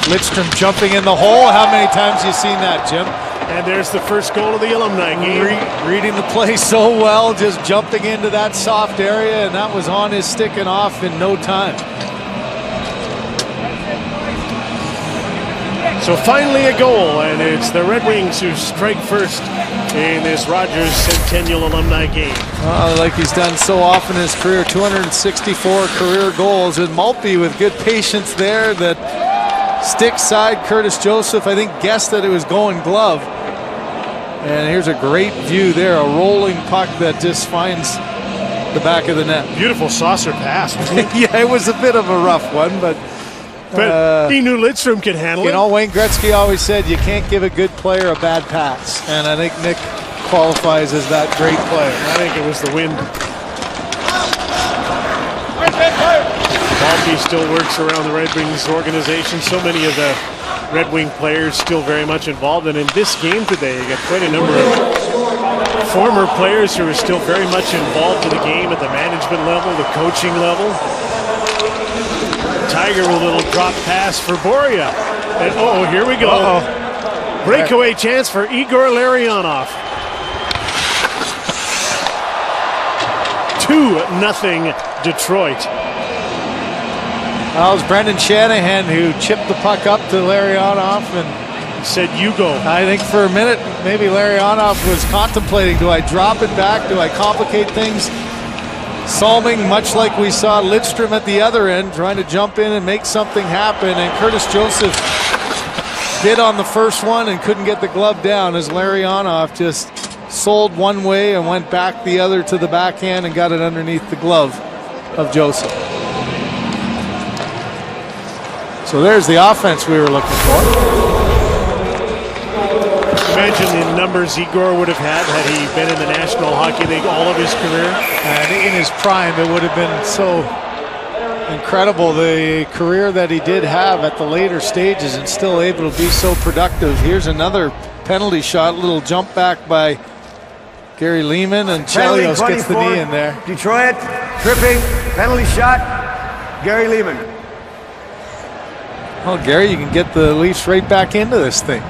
Lidstrom jumping in the hole. How many times have you seen that, Jim? And there's the first goal of the alumni game. Reading the play so well, just jumping into that soft area, and that was on his stick and off in no time. So finally a goal, and it's the Red Wings who strike first in this Rogers Centennial Alumni game. Like he's done so often in his career, 264 career goals, and Maltby with good patience there. That stick side, Curtis Joseph, I think, guessed that it was going glove. And here's a great view there, a rolling puck that just finds the back of the net. Beautiful saucer pass, wasn't it? Yeah, it was a bit of a rough one, but he knew Lidstrom could handle it. You know, Wayne Gretzky always said you can't give a good player a bad pass. And I think Nick qualifies as that great play. I think it was the wind. Balky still works around the Red Wings organization. So many of the Red Wing players still very much involved. And in this game today, you got quite a number of former players who are still very much involved in the game at the management level, the coaching level. Tiger with a little drop pass for Boria. And oh, here we go. Breakaway chance for Igor Larionov. 2-0 Detroit. Well, it was Brendan Shanahan who chipped the puck up to Larionov and said, "You go." I think for a minute, maybe Larionov was contemplating, do I drop it back? Do I complicate things? Salming, much like we saw Lidstrom at the other end, trying to jump in and make something happen. And Curtis Joseph did on the first one and couldn't get the glove down as Larionov just sold one way and went back the other to the backhand and got it underneath the glove of Joseph. So there's the offense we were looking for. Imagine the numbers Igor would have had he been in the National Hockey League all of his career. And in his prime, it would have been so incredible, the career that he did have at the later stages and still able to be so productive. Here's another penalty shot, little jump back by Gary Lehman, and Chelios gets the knee in there. Detroit, tripping, penalty shot, Gary Lehman. Well, Gary, you can get the Leafs right back into this thing.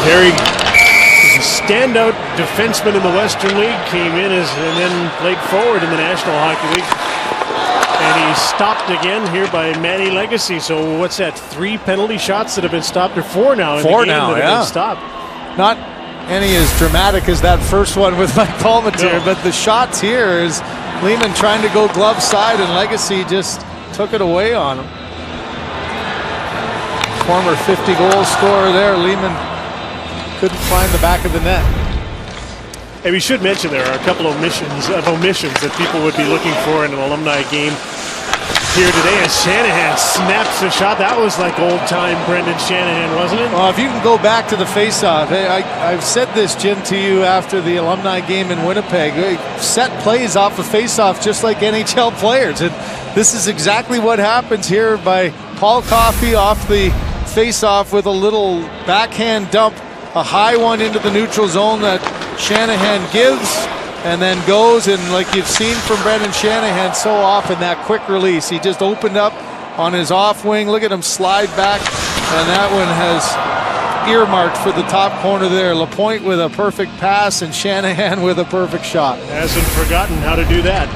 Gary is a standout defenseman in the Western League, came in and then played forward in the National Hockey League. And he's stopped again here by Manny Legacy. So what's that, 3 penalty shots that have been stopped, or 4 now in the game that have been stopped? Not any as dramatic as that first one with Mike Palmateer, but the shots here is Lehman trying to go glove side and Legacy just took it away on him. Former 50-goal scorer there, Lehman couldn't find the back of the net. And we should mention there are a couple of omissions that people would be looking for in an Alumni game here today, as Shanahan snaps the shot. That was like old-time Brendan Shanahan, wasn't it? Well, if you can go back to the face-off, I've said this, Jim, to you after the Alumni game in Winnipeg. Set plays off of face-off just like NHL players, and this is exactly what happens here by Paul Coffey off the face-off with a little backhand dump, a high one into the neutral zone that Shanahan gives and then goes, and like you've seen from Brendan Shanahan so often, that quick release. He just opened up on his off wing. Look at him slide back, and that one has earmarked for the top corner there. Lapointe with a perfect pass and Shanahan with a perfect shot. Hasn't forgotten how to do that.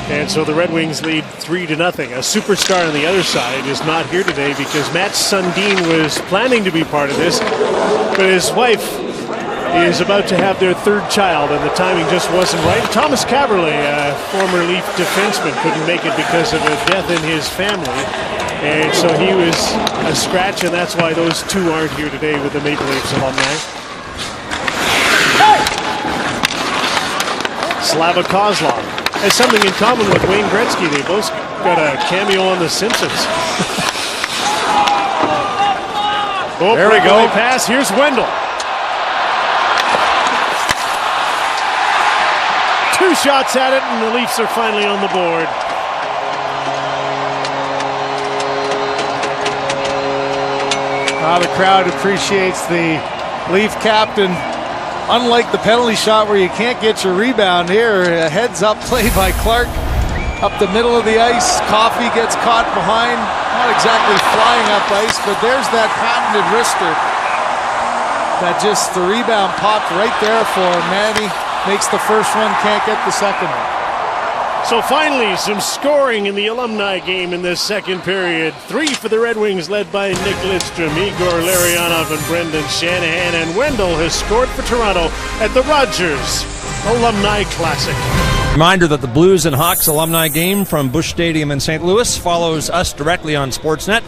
And so the Red Wings lead 3-0. A superstar on the other side is not here today because Matt Sundin was planning to be part of this, but his wife is about to have their 3rd child, and the timing just wasn't right. Thomas Caberlet, a former Leaf defenseman, couldn't make it because of a death in his family, and so he was a scratch, and that's why those two aren't here today with the Maple Leafs alumni. Slava Kozlov has something in common with Wayne Gretzky. They both got a cameo on The Simpsons. There we go. Pass. Here's Wendell. 2 shots at it, and the Leafs are finally on the board. The crowd appreciates the Leaf captain. Unlike the penalty shot where you can't get your rebound here, a heads-up play by Clark up the middle of the ice. Coffey gets caught behind, not exactly flying up ice, but there's that patented wrister that just the rebound popped right there for Manny. Makes the first one, can't get the second one. So finally, some scoring in the Alumni game in this second period. 3 for the Red Wings, led by Nick Lidstrom, Igor Larionov, and Brendan Shanahan. And Wendell has scored for Toronto at the Rogers Alumni Classic. Reminder that the Blues and Hawks alumni game from Busch Stadium in St. Louis follows us directly on Sportsnet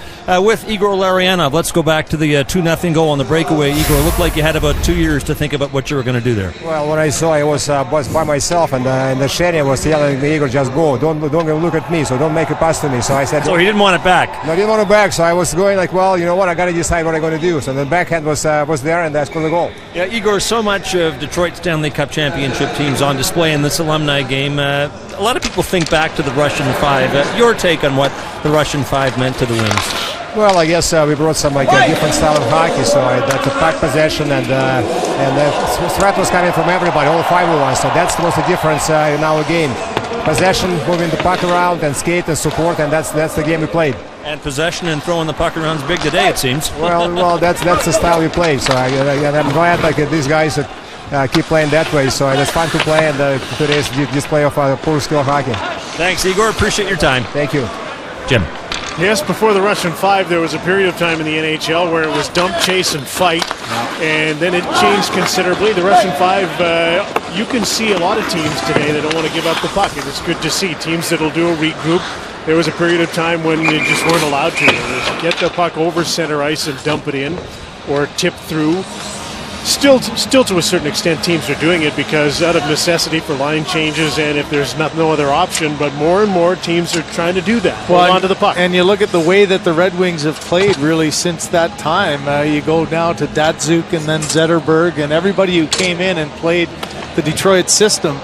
with Igor Larionov. Let's go back to the 2-0 goal on the breakaway. Igor, looked like you had about 2 years to think about what you were going to do there. Well, when I saw I was by myself, and the Shanahan was yelling at me, Igor, just go. Don't look at me, so don't make a pass to me. So I said... So he didn't want it back? No, I didn't want it back, so I was going like, well, you know what, I got to decide what I'm going to do. So the backhand was there, and I scored the goal. Yeah, Igor, so much of Detroit Stanley Cup championship teams on display in this alumni game. A lot of people think back to the Russian Five. Your take on what the Russian Five meant to the Wings? Well, I guess we brought some different style of hockey, so that's a pack possession, and the threat was coming from everybody, all 5 of us. So that's the difference in our game. Possession, moving the puck around, and skate and support, and that's the game we played. And possession and throwing the puck around is big today, it seems. Well, that's the style we play. So I'm glad these guys keep playing that way. So it's fun to play, and today's display of poor skill hockey. Thanks, Igor. Appreciate your time. Thank you, Jim. Yes, before the Russian Five, there was a period of time in the NHL where it was dump, chase, and fight, and then it changed considerably. The Russian Five, you can see a lot of teams today that don't want to give up the puck, and it's good to see teams that'll do a regroup. There was a period of time when you just weren't allowed to. Get the puck over center ice and dump it in, or tip through. Still to a certain extent, teams are doing it because out of necessity for line changes, and if there's no other option. But more and more teams are trying to do that. Hold on to the puck. And you look at the way that the Red Wings have played really since that time. You go now to Datsuk and then Zetterberg, and everybody who came in and played the Detroit system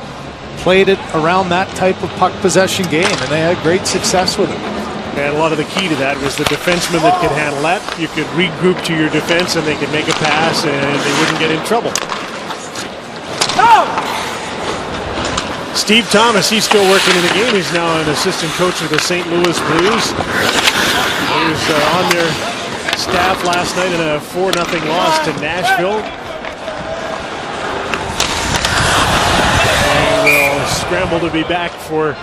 played it around that type of puck possession game, and they had great success with it. And a lot of the key to that was the defenseman that could handle that. You could regroup to your defense, and they could make a pass, and they wouldn't get in trouble. Steve Thomas, he's still working in the game. He's now an assistant coach of the St. Louis Blues. He was on their staff last night in a 4-0 loss to Nashville. And will scramble to be back for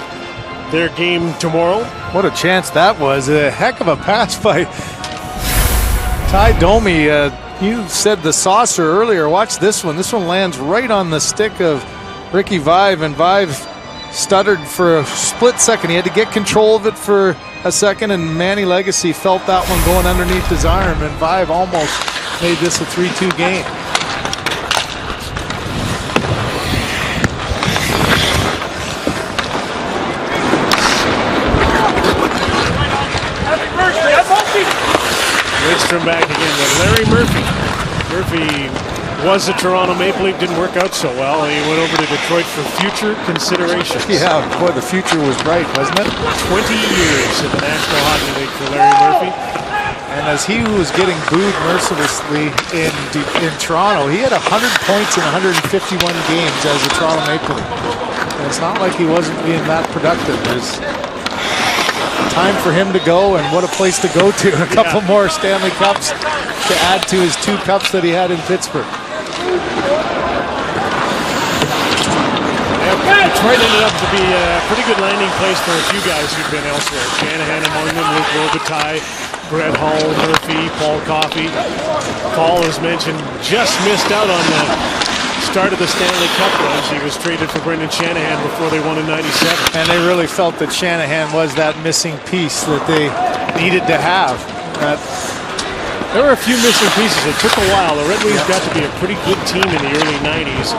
their game tomorrow. What a chance that was. A heck of a pass by Ty Domi. You said the saucer earlier. Watch this one. This one lands right on the stick of Ricky Vive, and Vive stuttered for a split second. He had to get control of it for a second, and Manny Legacy felt that one going underneath his arm, and Vive almost made this a 3-2 game. Lidstrom back again with Larry Murphy. Murphy was a Toronto Maple Leaf, didn't work out so well. He went over to Detroit for future considerations. Yeah, boy, the future was bright, wasn't it? 20 years in the National Hockey League for Larry Murphy. And as he was getting booed mercilessly in Toronto, he had 100 points in 151 games as a Toronto Maple Leaf. And it's not like he wasn't being that productive. There's time for him to go, and what a place to go to. A couple more Stanley Cups to add to his 2 cups that he had in Pittsburgh. Detroit ended up to be a pretty good landing place for a few guys who've been elsewhere. Shanahan among them, Luke Robitaille, Brett Hull, Murphy, Paul Coffey. Paul, as mentioned, just missed out on the start of the Stanley Cup runs. He was traded for Brendan Shanahan before they won in '97. And they really felt that Shanahan was that missing piece that they needed to have. There were a few missing pieces. It took a while. The Red Wings got to be a pretty good team in the early '90s,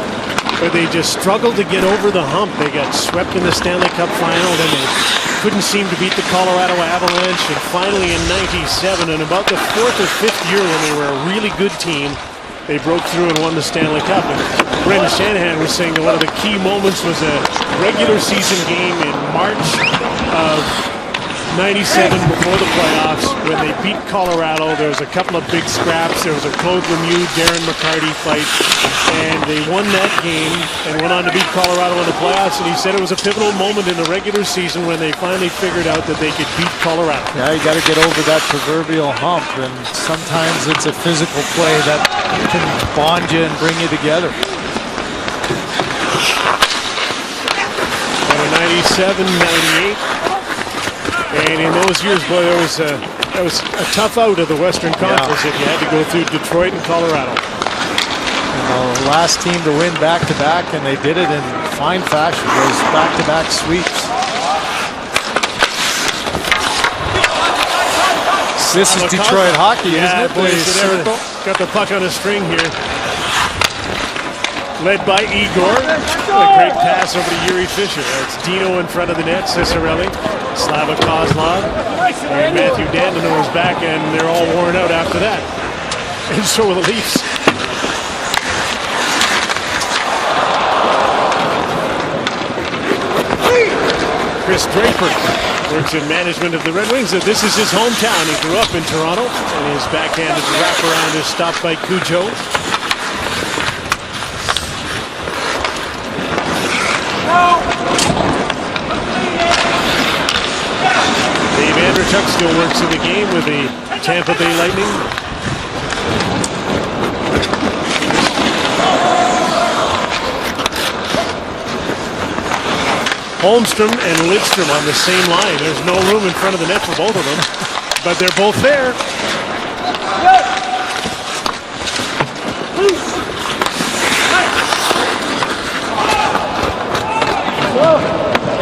but they just struggled to get over the hump. They got swept in the Stanley Cup final, then they couldn't seem to beat the Colorado Avalanche, and finally in '97, and about the 4th or 5th year when they were a really good team, they broke through and won the Stanley Cup. And Brendan Shanahan was saying that one of the key moments was a regular season game in March of '97 before the playoffs when they beat Colorado. There was a couple of big scraps. There was a Claude Lemieux, Darren McCarty fight, and they won that game and went on to beat Colorado in the playoffs. And he said it was a pivotal moment in the regular season when they finally figured out that they could beat Colorado. Yeah, you got to get over that proverbial hump, and sometimes it's a physical play that can bond you and bring you together. And in '97, '98. And in those years, boy, that was a tough out of the Western Conference if you had to go through Detroit and Colorado. And the last team to win back-to-back, and they did it in fine fashion. Those back-to-back sweeps. This is Detroit hockey, isn't it? Got the puck on a string here. Led by Igor. A great pass over to Yuri Fisher. That's Dino in front of the net, Cicerelli, Slava Kozlov, and Matthew Dandino is back, and they're all worn out after that. And so are the Leafs. Chris Draper works in management of the Red Wings. This is his hometown. He grew up in Toronto, and his backhanded wraparound is stopped by Cujo. Dave Andrechuk still works in the game with the Tampa Bay Lightning. Holmstrom and Lidstrom on the same line. There's no room in front of the net for both of them, but they're both there.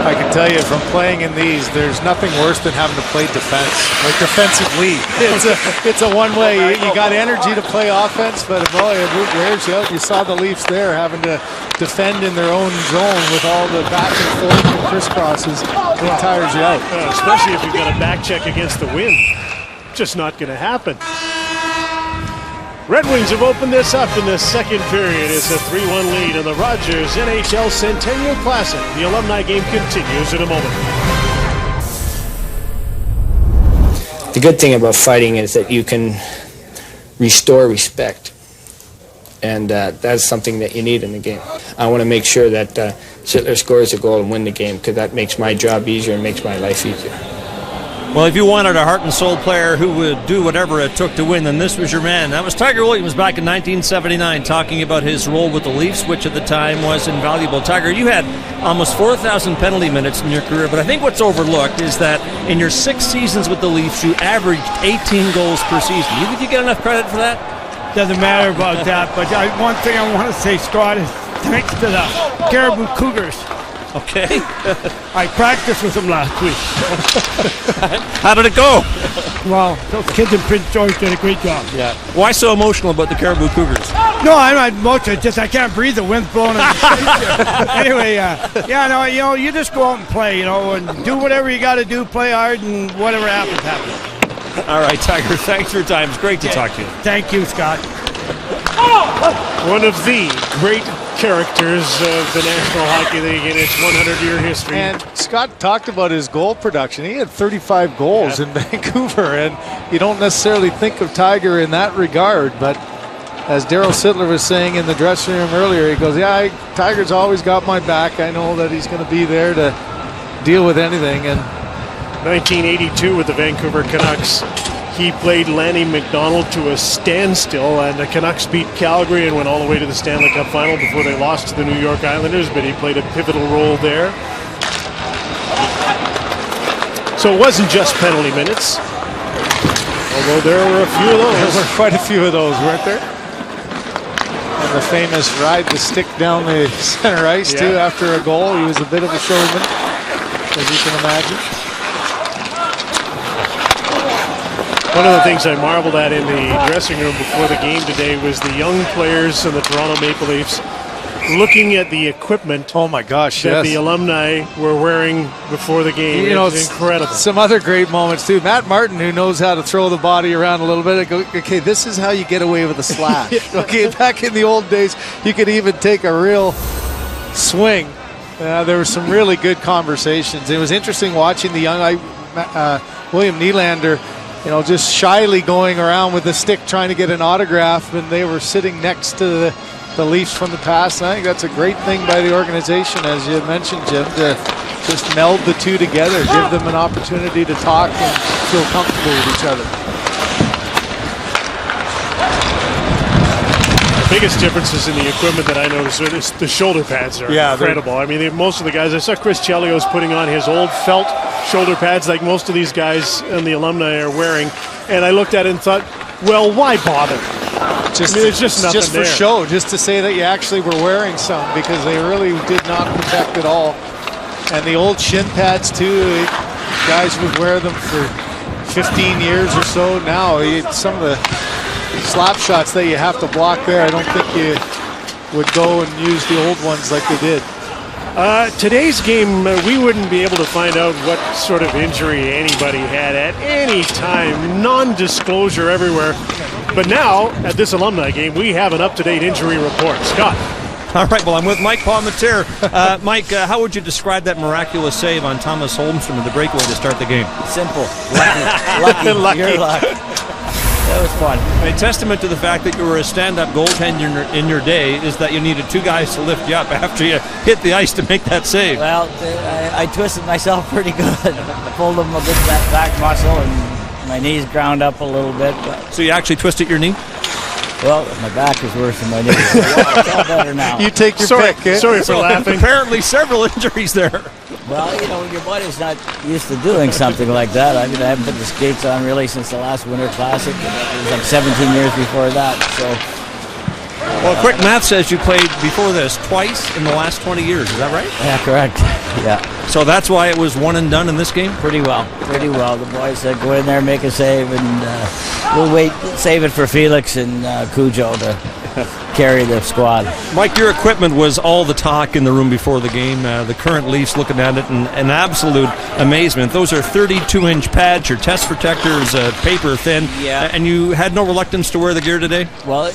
I can tell you from playing in these, there's nothing worse than having to play defense, like defensive league. It's a one-way. You got energy to play offense, but boy, it wears you out. You saw the Leafs there having to defend in their own zone with all the back and forth and crisscrosses. It tires you out. Especially if you've got a back check against the wind. Just not going to happen. Red Wings have opened this up in the second period. It's a 3-1 lead in the Rogers NHL Centennial Classic. The alumni game continues in a moment. The good thing about fighting is that you can restore respect. And that's something that you need in the game. I want to make sure that Sittler scores a goal and win the game, because that makes my job easier and makes my life easier. Well, if you wanted a heart and soul player who would do whatever it took to win, then this was your man. That was Tiger Williams back in 1979, talking about his role with the Leafs, which at the time was invaluable. Tiger, you had almost 4,000 penalty minutes in your career, but I think what's overlooked is that in your 6 seasons with the Leafs, you averaged 18 goals per season. You think you get enough credit for that? Doesn't matter about that, but one thing I want to say, Scott, is thanks to the Caribou Cougars. Okay. I practiced with them last week. How did it go? Well, those kids in Prince George did a great job. Yeah. Why so emotional about the Caribou Cougars? No, I'm not emotional. Just I can't breathe. The wind's blowing in my face. Anyway, you just go out and play, and do whatever you got to do. Play hard, and whatever happens, happens. All right, Tiger. Thanks for your time. It's great to talk to you. Thank you, Scott. One of the great characters of the National Hockey League in its 100-year history. And Scott talked about his goal production. He had 35 goals in Vancouver, and you don't necessarily think of Tiger in that regard, but as Daryl Sittler was saying in the dressing room earlier, he goes, Tiger's always got my back. I know that he's going to be there to deal with anything. And 1982 with the Vancouver Canucks, he played Lanny McDonald to a standstill, and the Canucks beat Calgary and went all the way to the Stanley Cup final before they lost to the New York Islanders, but he played a pivotal role there. So it wasn't just penalty minutes, although there were a few of those. There were quite a few of those, weren't there? And the famous ride the stick down the center ice, too, after a goal. He was a bit of a showman, as you can imagine. One of the things I marveled at in the dressing room before the game today was the young players in the Toronto Maple Leafs looking at the equipment. Oh my gosh, that the alumni were wearing before the game. It was incredible. Some other great moments too. Matt Martin, who knows how to throw the body around a little bit. Okay, this is how you get away with a slash. Okay, back in the old days, you could even take a real swing. There were some really good conversations. It was interesting watching the young William Nylander, just shyly going around with the stick trying to get an autograph, and they were sitting next to the Leafs from the past. And I think that's a great thing by the organization, as you mentioned, Jim, to just meld the two together, give them an opportunity to talk and feel comfortable with each other. The biggest differences in the equipment that I noticed is the shoulder pads are incredible. I mean, most of the guys, I saw Chris Chelios putting on his old felt shoulder pads like most of these guys and the alumni are wearing, and I looked at it and thought, well, why bother? It's just nothing for there. show, just to say that you actually were wearing some, because they really did not protect at all. And the old shin pads too, guys would wear them for 15 years or so. Now some of the slap shots that you have to block there, I don't think you would go and use the old ones like they did. Today's game, we wouldn't be able to find out what sort of injury anybody had at any time. Non-disclosure everywhere. But now, at this alumni game, we have an up-to-date injury report. Scott. All right, well, I'm with Mike Palmetier. Mike, how would you describe that miraculous save on Thomas Holmstrom in the breakaway to start the game? Simple. Lucky. Your luck. That was fun. A testament to the fact that you were a stand-up goaltender in your day is that you needed two guys to lift you up after you hit the ice to make that save. Well, I twisted myself pretty good. Pulled him a bit that back muscle, and my knees ground up a little bit. But so you actually twisted your knee? Well, my back is worse than my knee. It's all better now. You take your pick. Sorry for laughing. Apparently several injuries there. Well, your body's not used to doing something like that. I mean, I haven't put the skates on really since the last Winter Classic. It was like 17 years before that. So, well, quick math says you played before this twice in the last 20 years. Is that right? Yeah, correct. Yeah. So that's why it was one and done in this game? Pretty well. The boys said go in there, make a save, and we'll wait, save it for Felix and Cujo to carry the squad. Mike, your equipment was all the talk in the room before the game. The current Leafs looking at it in absolute amazement. Those are 32-inch pads, your chest protectors, paper thin, and you had no reluctance to wear the gear today? Well,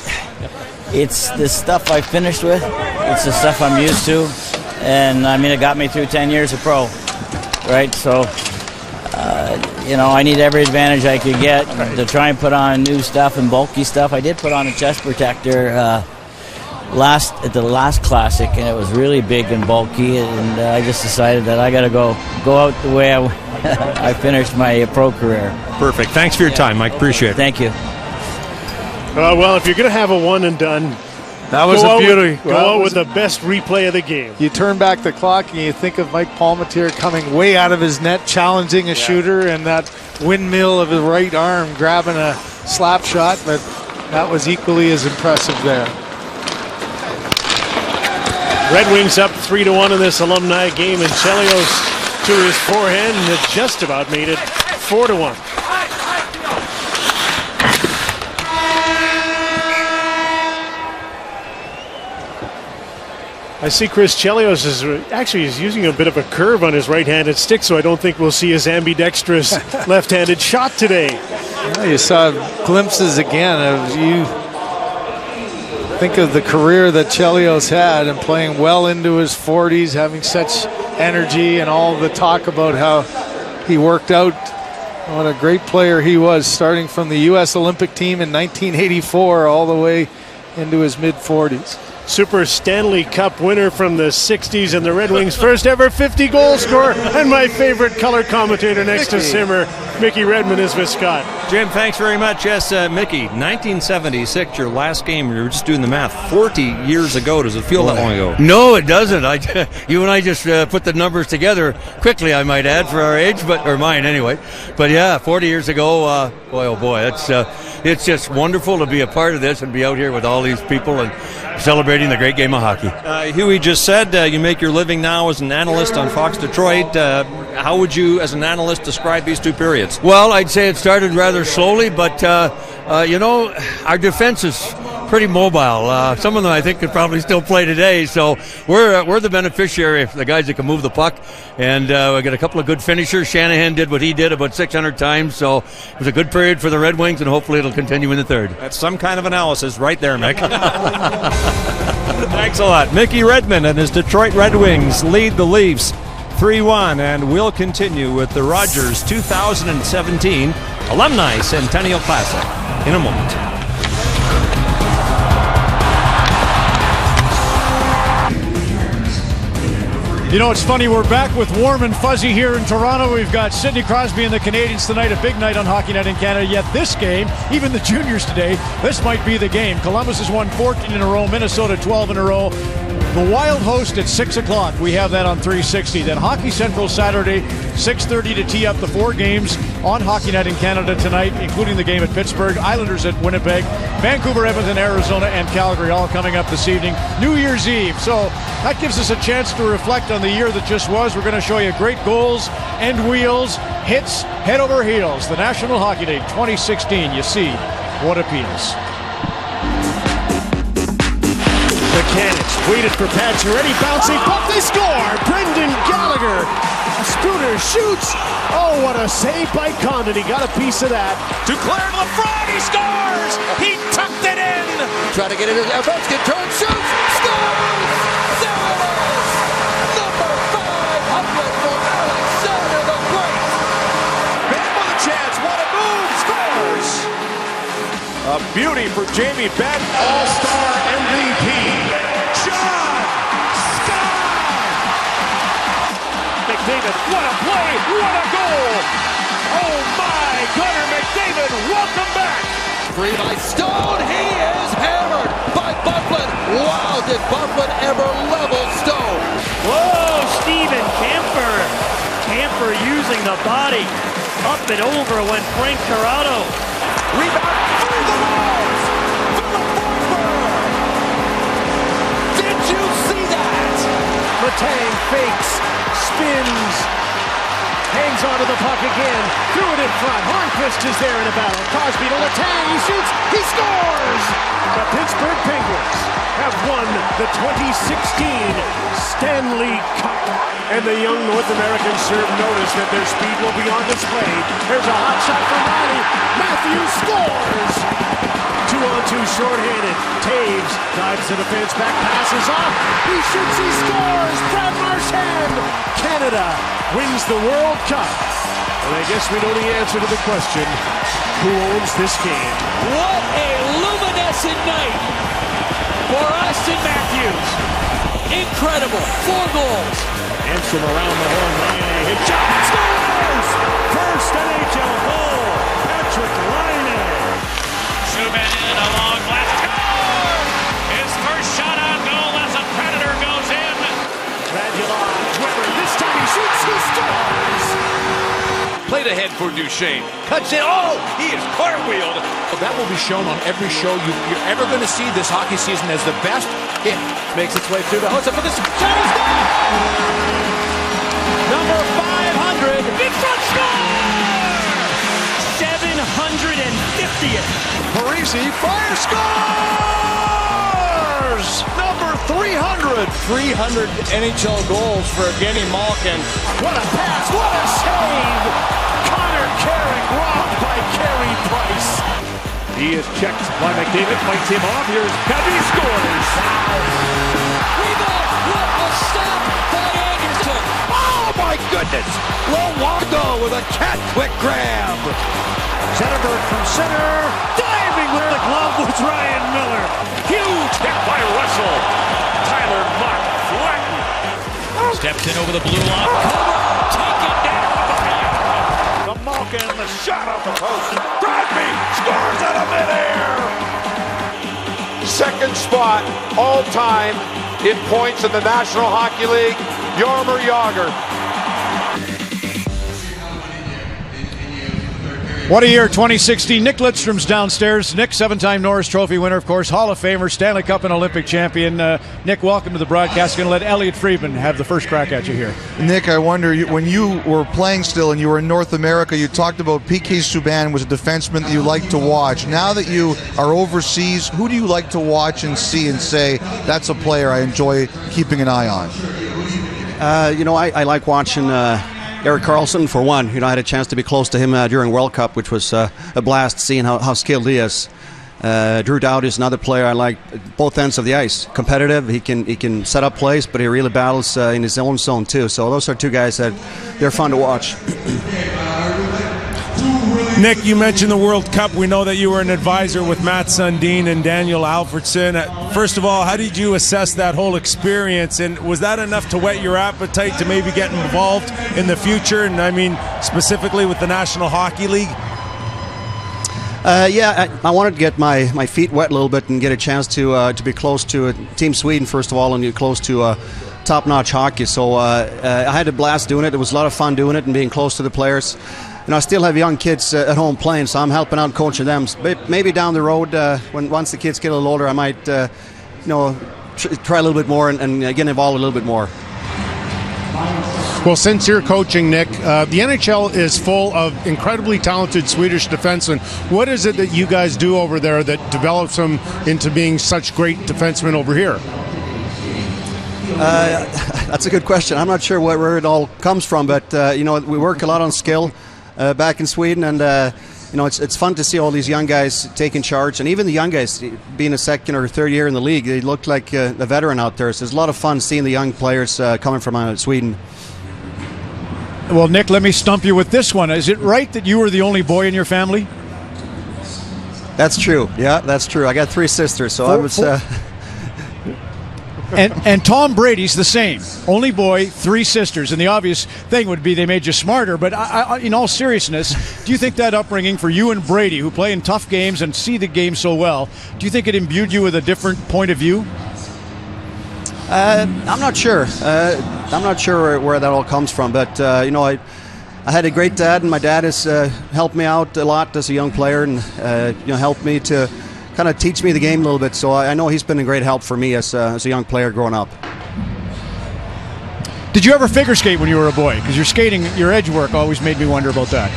it's the stuff I finished with. It's the stuff I'm used to. And, I mean, it got me through 10 years of pro, right? So, I need every advantage I could get to try and put on new stuff and bulky stuff. I did put on a chest protector at the last Classic, and it was really big and bulky, and I just decided that I got to go out the way I finished my pro career. Perfect. Thanks for your time, Mike. Appreciate it. Thank you. Well, if you're going to have a one and done, that was a beauty. Go out with the best replay of the game. You turn back the clock and you think of Mike Palmetier coming way out of his net, challenging a shooter, and that windmill of his right arm grabbing a slap shot, but that was equally as impressive there. Red Wings up 3-1 in this alumni game, and Chelios to his forehand and just about made it 4-1. I see Chris Chelios is using a bit of a curve on his right-handed stick, so I don't think we'll see his ambidextrous left-handed shot today. Well, you saw glimpses again of you think of the career that Chelios had and playing well into his 40s, having such energy and all the talk about how he worked out. What a great player he was, starting from the U.S. Olympic team in 1984 all the way into his mid-40s. Super Stanley Cup winner from the 60s and the Red Wings' first ever 50-goal scorer, and my favorite color commentator next to Simmer, Mickey Redmond, is with Scott. Jim, thanks very much. Yes, Mickey, 1976, your last game. We were just doing the math. 40 years ago. Does it feel that long ago? No, it doesn't. You and I just put the numbers together quickly, I might add, for our age, or mine anyway. But yeah, 40 years ago, boy, oh boy, it's just wonderful to be a part of this and be out here with all these people and celebrating the great game of hockey. Huey just said you make your living now as an analyst on Fox Detroit. How would you, as an analyst, describe these two periods? Well, I'd say it started rather slowly, but, our defense is pretty mobile. Some of them, I think, could probably still play today, so we're the beneficiary of the guys that can move the puck, and we got a couple of good finishers. Shanahan did what he did about 600 times, so it was a good period for the Red Wings, and hopefully it'll continue in the third. That's some kind of analysis right there, Mick. Thanks a lot. Mickey Redmond and his Detroit Red Wings lead the Leafs 3-1, and we'll continue with the Rogers 2017 Alumni Centennial Classic in a moment. You know, it's funny, we're back with warm and fuzzy here in Toronto. We've got Sidney Crosby and the Canadiens tonight, a big night on Hockey Night in Canada. Yet this game, even the juniors today, this might be the game. Columbus has won 14 in a row, Minnesota 12 in a row. The Wild host at 6 o'clock. We have that on 360. Then Hockey Central Saturday, 6:30 to tee up the 4 games on Hockey Night in Canada tonight, including the game at Pittsburgh, Islanders at Winnipeg, Vancouver, Edmonton, Arizona, and Calgary, all coming up this evening. New Year's Eve. So that gives us a chance to reflect on the year that just was. We're going to show you great goals, end wheels, hits, head over heels. The National Hockey League 2016. You see what appeals. Mechanics waited for Pacioretty, bouncing puck, they score! Brendan Gallagher, Spooner shoots! Oh, what a save by Condon, he got a piece of that. To Claire Lafrance, he scores! He tucked it in! Try to get it in, Ovechkin turns, shoots, scores! There it is! Number 500 from Alexander the Great! Benn with a chance, what a move, scores! A beauty for Jamie Benn, All-Star MVP, John Scott! McDavid, what a play, what a goal! Oh my, Connor McDavid, welcome back! Free by Stone, he is hammered by Bufflin. Wow, did Bufflin ever level Stone? Whoa, Steven Camper. Camper using the body. Up and over went Frank Corrado. Rebound through the walls! Did you see that? Letang fakes, spins, hangs onto the puck again, threw it in front. Hornqvist is there in a battle. Crosby to Letang, he shoots, he scores! The Pittsburgh Penguins have won the 2016 Stanley Cup. And the young North Americans serve notice that their speed will be on display. There's a hot shot from Riley. Matthews scores! 2-on-2 shorthanded. Taves dives to the fence, back passes off. He shoots, he scores! Brad Marchand! Canada wins the World Cup. And I guess we know the answer to the question, who owns this game? What a luminescent night for Austin Matthews. Incredible, 4 goals. Enstrom around the horn, Laine, his shot, scores! First NHL goal, Patrick Laine. Subban in a long left corner. His first shot on goal as a Predator goes in. Radulov, Weber, this time he shoots, he scores! Played ahead for Duchesne. Cuts in, oh, he is cartwheeled. That will be shown on every show you're ever going to see this hockey season as the best hit. Makes its way through the host for this. Shot is good! Number 500. Big front score! 750th. Parisi fire scores! Number 300. 300 NHL goals for Evgeny Malkin. What a pass, what a save! Connor Carrick robbed by Carey Price. He is checked by McDavid, fights him off. Here's Covey, scores! Rebound! What a stop by Anderson! Oh my goodness! Luongo with a cat-quick grab. Zetterberg from center, diving with the glove was Ryan Miller. Huge hit by Russell. Tyler Mock flattened. Steps in over the blue line. Taken down by the Malkin, the shot off the post. Crosby scores out of midair. Second spot all time in points in the National Hockey League, Jaromir Jagr. What a year, 2016. Nick Lidstrom's downstairs. Nick, 7-time Norris Trophy winner, of course, Hall of Famer, Stanley Cup and Olympic champion. Nick, welcome to the broadcast. Going to let Elliot Friedman have the first crack at you here. Nick, I wonder, when you were playing still and you were in North America, you talked about P.K. Subban was a defenseman that you liked to watch. Now that you are overseas, who do you like to watch and see and say, that's a player I enjoy keeping an eye on? I like watching Erik Karlsson, for one. I had a chance to be close to him during World Cup, which was a blast seeing how skilled he is. Drew Dowd is another player I like, both ends of the ice. Competitive, he can set up plays, but he really battles in his own zone too. So those are two guys that they're fun to watch. Nick, you mentioned the World Cup. We know that you were an advisor with Matt Sundin and Daniel Alfredsson. First of all, how did you assess that whole experience? And was that enough to whet your appetite to maybe get involved in the future? And I mean, specifically with the National Hockey League? I wanted to get my feet wet a little bit and get a chance to be close to Team Sweden, first of all, and get close to top-notch hockey. So I had a blast doing it. It was a lot of fun doing it and being close to the players. And I still have young kids at home playing, so I'm helping out coaching them. Maybe down the road, once the kids get a little older, I might try a little bit more and get involved a little bit more. Well, since you're coaching, Nick, the NHL is full of incredibly talented Swedish defensemen. What is it that you guys do over there that develops them into being such great defensemen over here? That's a good question. I'm not sure where it all comes from, but we work a lot on skill back in Sweden, and it's fun to see all these young guys taking charge, and even the young guys being a second or third year in the league, they look like a veteran out there. So it's a lot of fun seeing the young players coming from Sweden. Well, Nick, let me stump you with this one. Is it right that you were the only boy in your family? That's true. Yeah, that's true. I got 3 sisters, so I was... And Tom Brady's the same. Only boy, 3 sisters. And the obvious thing would be they made you smarter. But in all seriousness, do you think that upbringing for you and Brady, who play in tough games and see the game so well, do you think it imbued you with a different point of view? I'm not sure. I'm not sure where that all comes from. But, I had a great dad, and my dad has helped me out a lot as a young player and helped me to kind of teach me the game a little bit. So I know he's been a great help for me as a young player growing up. Did you ever figure skate when you were a boy? Because your skating, your edge work always made me wonder about that.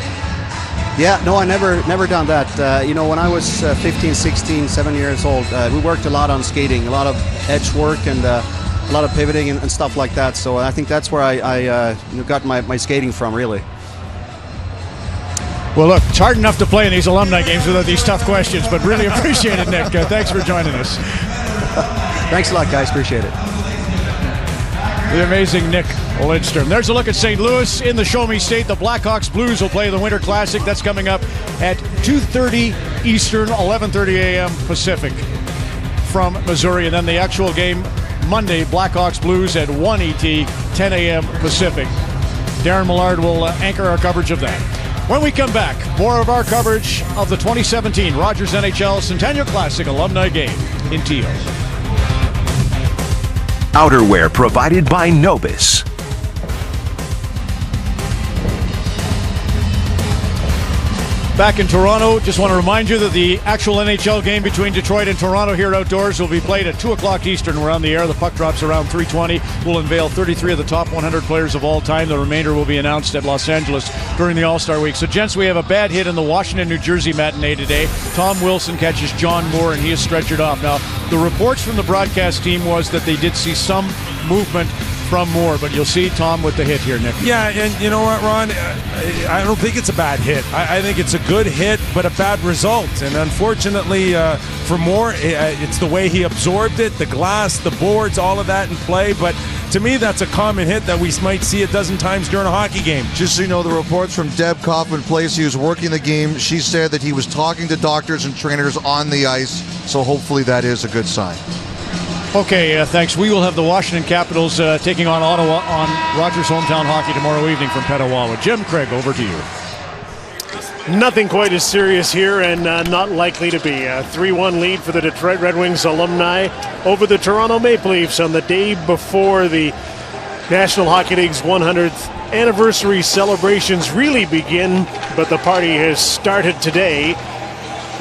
Yeah, no, I never done that. When I was 15, 16, 7 years old, we worked a lot on skating, a lot of edge work and a lot of pivoting and stuff like that. So I think that's where I got my skating from, really. Well, look, it's hard enough to play in these alumni games without these tough questions, but really appreciate it, Nick. Thanks for joining us. Thanks a lot, guys. Appreciate it. The amazing Nick Lidstrom. There's a look at St. Louis in the Show Me State. The Blackhawks Blues will play the Winter Classic. That's coming up at 2:30 Eastern, 11:30 a.m. Pacific from Missouri. And then the actual game Monday, Blackhawks Blues at 1 ET, 10 a.m. Pacific. Darren Millard will anchor our coverage of that. When we come back, more of our coverage of the 2017 Rogers NHL Centennial Classic Alumni Game in Teal. Outerwear provided by Nobis. Back in Toronto, just want to remind you that the actual NHL game between Detroit and Toronto here outdoors will be played at 2 o'clock Eastern. We're on the air. The puck drops around 3:20. We'll unveil 33 of the top 100 players of all time. The remainder will be announced at Los Angeles during the All-Star Week. So, gents, we have a bad hit in the Washington, New Jersey matinee today. Tom Wilson catches John Moore, and he is stretchered off. Now, the reports from the broadcast team was that they did see some movement from Moore, but you'll see Tom with the hit here, Nick. Yeah, and you know what, Ron? I don't think it's a bad hit. I think it's a good hit, but a bad result. And unfortunately for Moore, it's the way he absorbed it, the glass, the boards, all of that in play. But to me, that's a common hit that we might see a dozen times during a hockey game. Just so you know, the reports from Deb Kaufman Place, he was working the game. She said that he was talking to doctors and trainers on the ice, so hopefully that is a good sign. Okay, thanks. We will have the Washington Capitals taking on Ottawa on Rogers Hometown Hockey tomorrow evening from Petawawa. Jim Craig, over to you. Nothing quite as serious here, and not likely to be. A 3-1 lead for the Detroit Red Wings alumni over the Toronto Maple Leafs on the day before the National Hockey League's 100th anniversary celebrations really begin, but the party has started today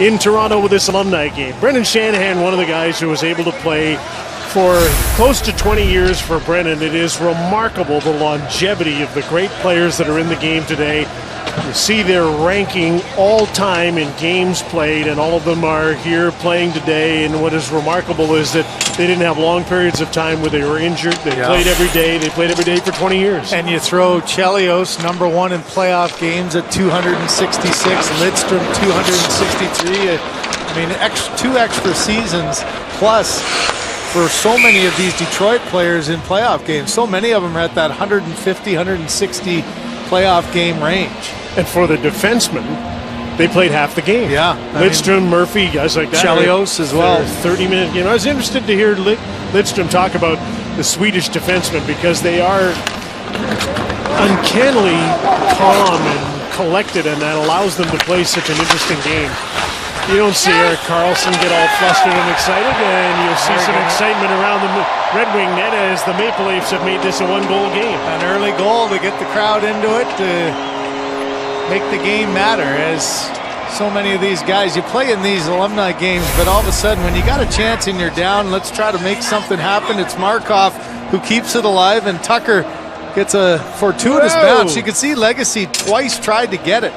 in Toronto with this alumni game. Brendan Shanahan, one of the guys who was able to play for close to 20 years for Brendan. It is remarkable the longevity of the great players that are in the game today. You see their ranking all time in games played, and all of them are here playing today. And what is remarkable is that they didn't have long periods of time where they were injured. They played every day. They played every day for 20 years. And you throw Chelios, number 1 in playoff games at 266, Lidstrom 263. I mean, 2 extra seasons plus for so many of these Detroit players in playoff games. So many of them are at that 150, 160 playoff game range. And for the defensemen, they played half the game. Yeah. Lidstrom, Murphy, guys like that. Chelios as well. 30-minute game. I was interested to hear Lidstrom talk about the Swedish defensemen because they are uncannily calm and collected, and that allows them to play such an interesting game. You don't see Erik Karlsson get all flustered and excited, and you'll see some excitement around the Red Wing net as the Maple Leafs have made this a one-goal game. An early goal to get the crowd into it, to make the game matter. As so many of these guys, you play in these alumni games, but all of a sudden when you got a chance and you're down, let's try to make something happen. It's Markov who keeps it alive, and Tucker gets a fortuitous bounce. You can see Legacy twice tried to get it.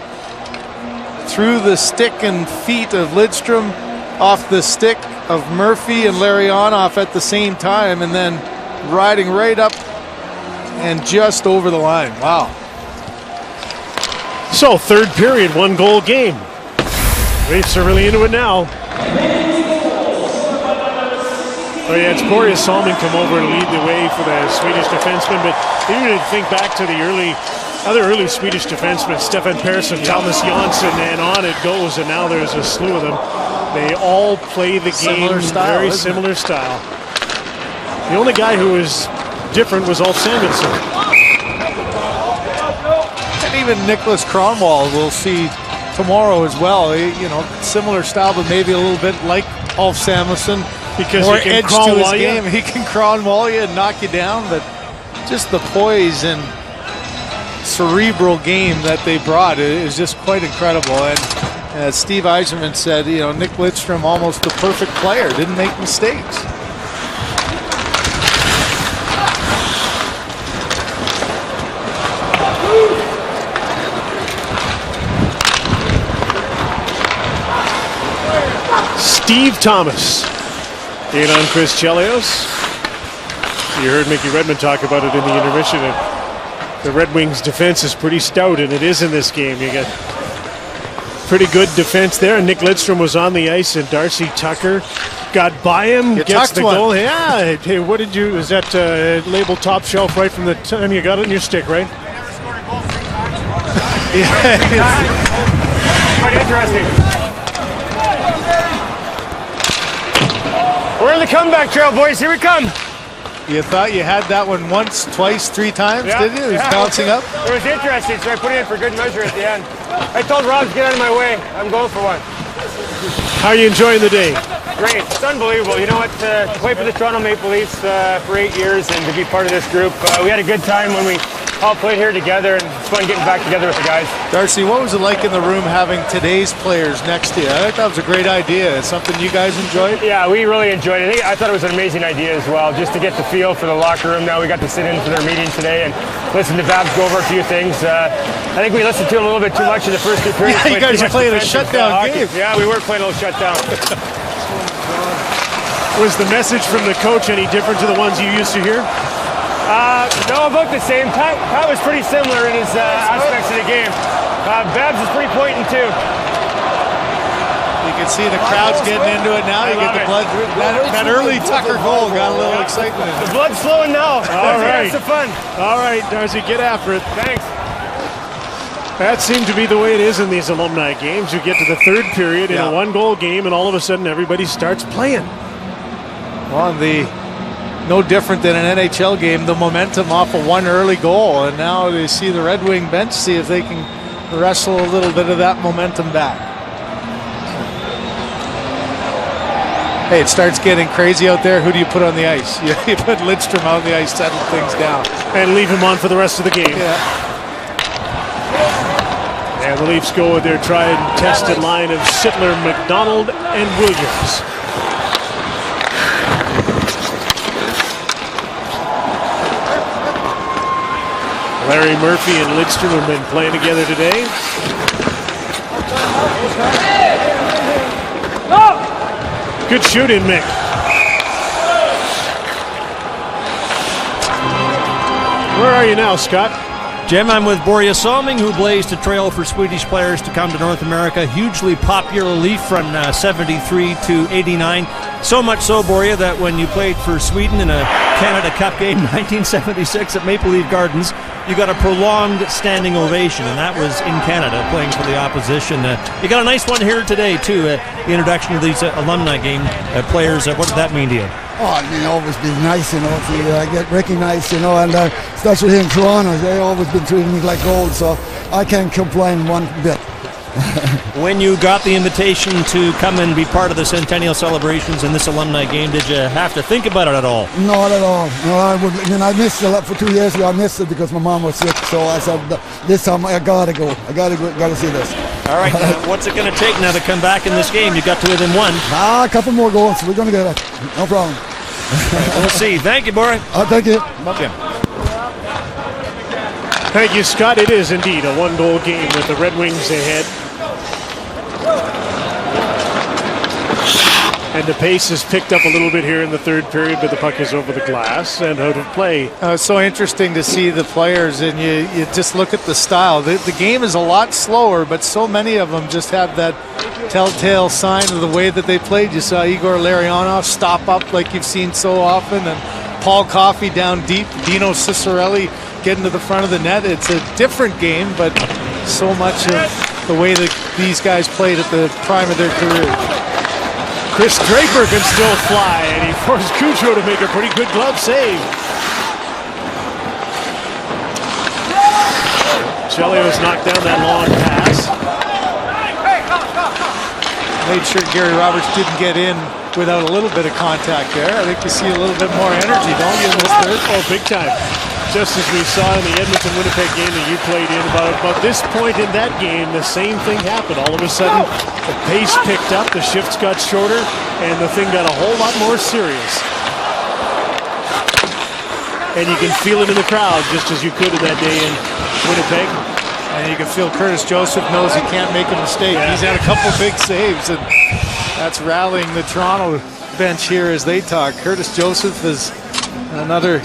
Through the stick and feet of Lidstrom, off the stick of Murphy and Larionov at the same time, and then riding right up and just over the line. Wow. So, third period, one-goal game. Leafs are really into it now. Oh yeah, it's Borje Salming come over to lead the way for the Swedish defenseman, but even think back to the other early Swedish defensemen, Stefan Persson, Thomas Jansson, and on it goes, and now there's a slew of them. They all play the game very similar style. The only guy who was different was Ulf Samuelsson. And even Nicholas Kronwall we'll see tomorrow as well. You know, similar style, but maybe a little bit like Ulf Samuelsson. Because more he can edge to his game. He can Kronwall you and knock you down, but just the poise and cerebral game that they brought is just quite incredible. And as Steve Yzerman said, you know, Nick Lidstrom, almost the perfect player, didn't make mistakes. Steve Thomas in on Chris Chelios. You heard Mickey Redmond talk about it in the intermission. The Red Wings defense is pretty stout, and it is in this game. You got pretty good defense there. Nick Lidstrom was on the ice, and Darcy Tucker got by him, gets the goal. Yeah, hey, what did you, is that labeled top shelf right from the time you got it in your stick, right? Quite interesting. We're in the comeback trail, boys. Here we come. You thought you had that one once, twice, three times, didn't you? It was bouncing up. It was interesting, so I put it in for good measure at the end. I told Rob to get out of my way. I'm going for one. How are you enjoying the day? Great. It's unbelievable. You know what? To play for the Toronto Maple Leafs for 8 years and to be part of this group. We had a good time when we all played here together, and it's fun getting back together with the guys. Darcy, what was it like in the room having today's players next to you? I think that was a great idea. It's something you guys enjoyed? Yeah, we really enjoyed it. I thought it was an amazing idea as well, just to get the feel for the locker room. Now we got to sit in for their meeting today and listen to Babs go over a few things. I think we listened to it a little bit too much in the first 2 periods. Yeah, you guys are playing a shutdown game. Yeah, we were playing a little shutdown. Was the message from the coach any different to the ones you used to hear? No, about the same. Pat was pretty similar in his aspects of the game. Babs is pretty pointing too. You can see the crowd's getting into it now. You get the blood. That early Tucker goal got a little excitement. The blood's flowing now. All right. That's the fun. All right, Darcy, get after it. Thanks. That seemed to be the way it is in these alumni games. You get to the third period in a one-goal game, and all of a sudden everybody starts playing. Well, no different than an NHL game, the momentum off of one early goal, and now they see the Red Wing bench, see if they can wrestle a little bit of that momentum back. Hey, it starts getting crazy out there. Who do you put on the ice? You put Lidstrom on the ice, settle things down. And leave him on for the rest of the game. Yeah. And the Leafs go with their tried and tested line of Sittler, McDonald, and Williams. Larry Murphy and Lidstrom have been playing together today. Good shooting, Mick. Where are you now, Scott? Jim, I'm with Borje Salming, who blazed a trail for Swedish players to come to North America. Hugely popular Leaf from 73 to 89. So much so, Borje, that when you played for Sweden in a Canada Cup game in 1976 at Maple Leaf Gardens, you got a prolonged standing ovation, and that was in Canada, playing for the opposition. You got a nice one here today, too. The introduction of these alumni game players. What did that mean to you? Oh, I mean, always been nice, you know, to get recognized, you know, and especially here in Toronto, they've always been treating me like gold, so I can't complain one bit. When you got the invitation to come and be part of the centennial celebrations in this alumni game, did you have to think about it at all? Not at all. No, I missed it for 2 years ago. I missed it because my mom was sick. So I said, this time I gotta go. I gotta see this. All right, what's it going to take now to come back in this game? You got to within one. A couple more goals. We're gonna get it. No problem. We'll see. Thank you, Bora. Thank you. Okay. Thank you, Scott. It is indeed a one-goal game with the Red Wings ahead. And the pace has picked up a little bit here in the third period, but the puck is over the glass and out of play. It's so interesting to see the players, and you just look at the style. The game is a lot slower, but so many of them just have that telltale sign of the way that they played. You saw Igor Larionov stop up like you've seen so often, and Paul Coffey down deep, Dino Cicerelli getting to the front of the net. It's a different game, but so much of the way that these guys played at the prime of their career. Chris Draper can still fly, and he forced Cujo to make a pretty good glove save. Chelios knocked down that long pass. Made sure Gary Roberts didn't get in without a little bit of contact there. I think you see a little bit more energy, don't you, in this third? Oh, big time. Just as we saw in the Edmonton-Winnipeg game that you played in, about this point in that game, the same thing happened. All of a sudden, the pace picked up, the shifts got shorter, and the thing got a whole lot more serious. And you can feel it in the crowd, just as you could in that day in Winnipeg. And you can feel Curtis Joseph knows he can't make a mistake. Yeah. He's had a couple big saves, and that's rallying the Toronto bench here as they talk. Curtis Joseph is another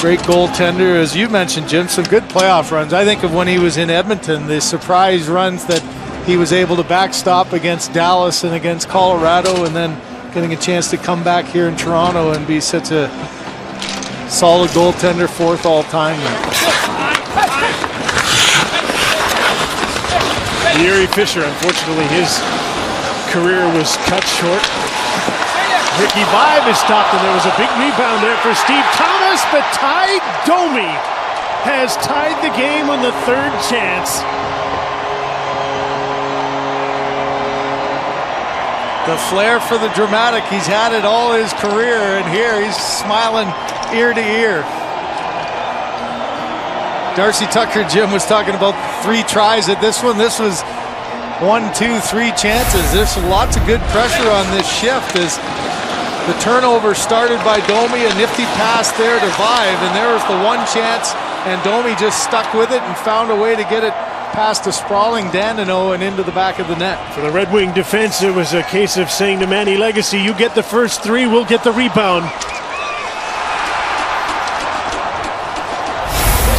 great goaltender. As you mentioned, Jim, some good playoff runs. I think of when he was in Edmonton, the surprise runs that he was able to backstop against Dallas and against Colorado, and then getting a chance to come back here in Toronto and be such a solid goaltender, fourth all time. Yuri Fisher, unfortunately, his career was cut short. Ricky Vibe is stopped, and there was a big rebound there for Steve Thomas, but Ty Domi has tied the game on the third chance. The flair for the dramatic, he's had it all his career, and here he's smiling ear to ear. Darcy Tucker, Jim, was talking about 3 tries at this one. This was 1, 2, 3 chances. There's lots of good pressure on this shift as the turnover started by Domi, a nifty pass there to Vive, and there was the one chance, and Domi just stuck with it and found a way to get it past a sprawling Dandino and into the back of the net. For the Red Wing defense, it was a case of saying to Manny Legacy, you get the first 3, we'll get the rebound.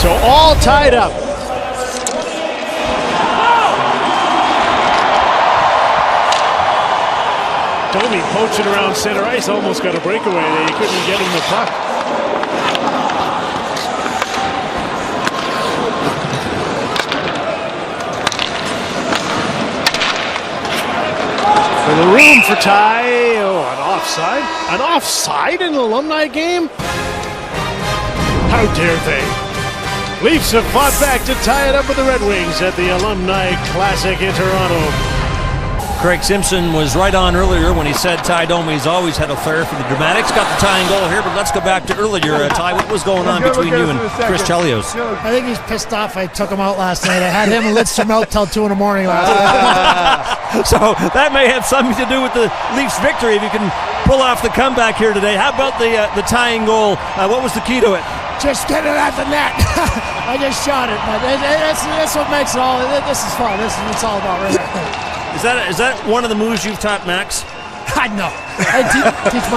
So all tied up. Domi poaching around center ice, almost got a breakaway there. He couldn't get him the puck. For the room for Ty. Oh, an offside. An offside in an Alumni game? How dare they? Leafs have fought back to tie it up with the Red Wings at the Alumni Classic in Toronto. Craig Simpson was right on earlier when he said Ty Domi's always had a flair for the dramatics. Got the tying goal here, but let's go back to earlier. Ty, what was going on between you and Chris Chelios? I think he's pissed off I took him out last night. I had him and Lidstrom out till 2 in the morning last night. So that may have something to do with the Leafs' victory if you can pull off the comeback here today. How about the tying goal? What was the key to it? Just get it at the net. I just shot it, but that's what makes it all. This is fun. This is what it's all about, right here. Is that one of the moves you've taught Max? No, I teach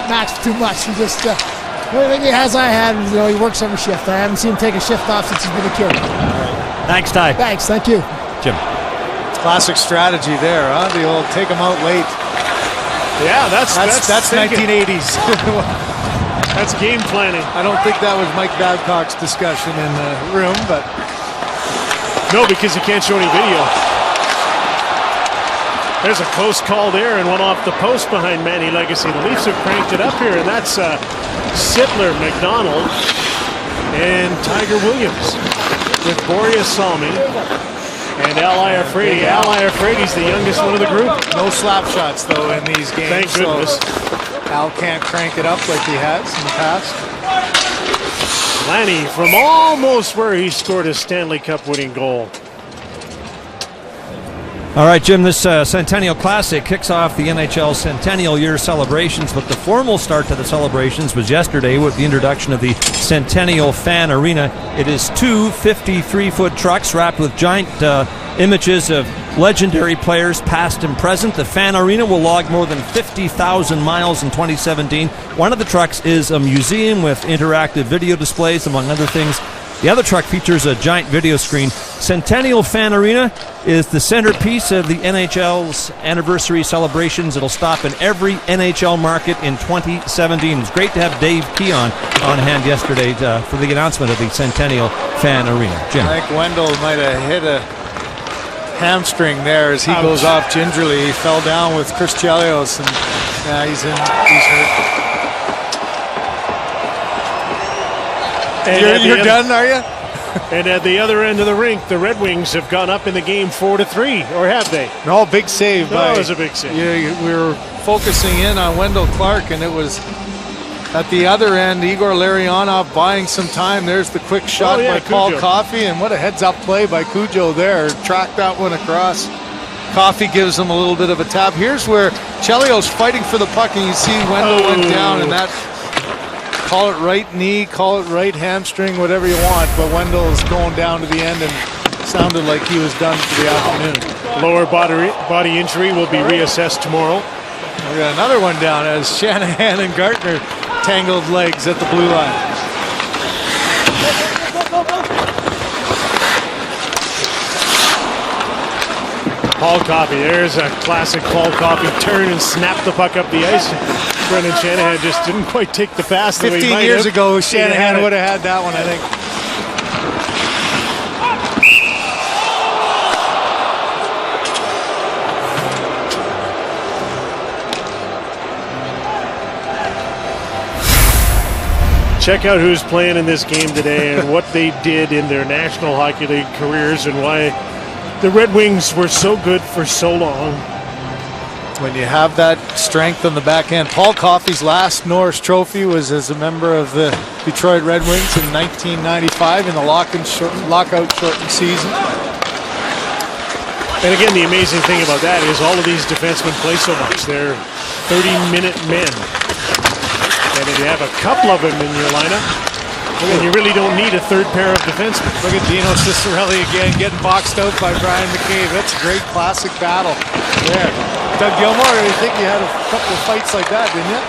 Max too much. He just everything he has, I had. He works every shift. I haven't seen him take a shift off since he's been a kid. Thanks, Ty. Thanks. Thank you, Jim. Classic strategy there, huh? The old take him out late. Yeah, that's 1980s. That's game planning. I don't think that was Mike Babcock's discussion in the room, but no, because you can't show any video. There's a close call there and one off the post behind Manny Legacy. The Leafs have cranked it up here, and that's Sittler, McDonald, and Tiger Williams with Boreas Salmi And Al Iafrady's the youngest one of the group. No slap shots, though, in these games. Thank goodness. So Al can't crank it up like he has in the past. Lanny from almost where he scored his Stanley Cup winning goal. All right, Jim, this Centennial Classic kicks off the NHL Centennial Year celebrations, but the formal start to the celebrations was yesterday with the introduction of the Centennial Fan Arena. It is two 53-foot trucks wrapped with giant images of legendary players past and present. The Fan Arena will log more than 50,000 miles in 2017. One of the trucks is a museum with interactive video displays, among other things. The other truck features a giant video screen. Centennial Fan Arena is the centerpiece of the NHL's anniversary celebrations. It'll stop in every NHL market in 2017. It's great to have Dave Keon on hand yesterday for the announcement of the Centennial Fan Arena. Jim. I think Wendell might have hit a hamstring there as he goes off gingerly. He fell down with Chris Chelios, and he's hurt. You're done, are you? And at the other end of the rink, the Red Wings have gone up in the game 4-3, or have they? No, big save. No, it was a big save. Yeah, we were focusing in on Wendell Clark, and it was at the other end, Igor Larionov buying some time. There's the quick shot by Paul Coffey, and what a heads-up play by Cujo there. Track that one across. Coffey gives him a little bit of a tap. Here's where Chelios fighting for the puck, and you see Wendell went down, and that... Call it right knee, call it right hamstring, whatever you want, but Wendell is going down to the end and sounded like he was done for the afternoon. Lower body injury will be reassessed tomorrow. We got another one down as Shanahan and Gartner tangled legs at the blue line. Paul Coffey, there's a classic Paul Coffey turn and snap the puck up the ice. Brendan Shanahan just didn't quite take the pass the way he might have. 15 years ago, Shanahan would have had that one, I think. Check out who's playing in this game today and what they did in their National Hockey League careers and why the Red Wings were so good for so long. When you have that strength on the back end. Paul Coffey's last Norris Trophy was as a member of the Detroit Red Wings in 1995 in the lockout shortened season. And again, the amazing thing about that is all of these defensemen play so much. They're 30-minute men. And if you have a couple of them in your lineup, then you really don't need a third pair of defensemen. Look at Dino Cicerelli again getting boxed out by Brian McCabe. That's a great classic battle there. Doug Gilmour, I think you had a couple of fights like that, didn't you?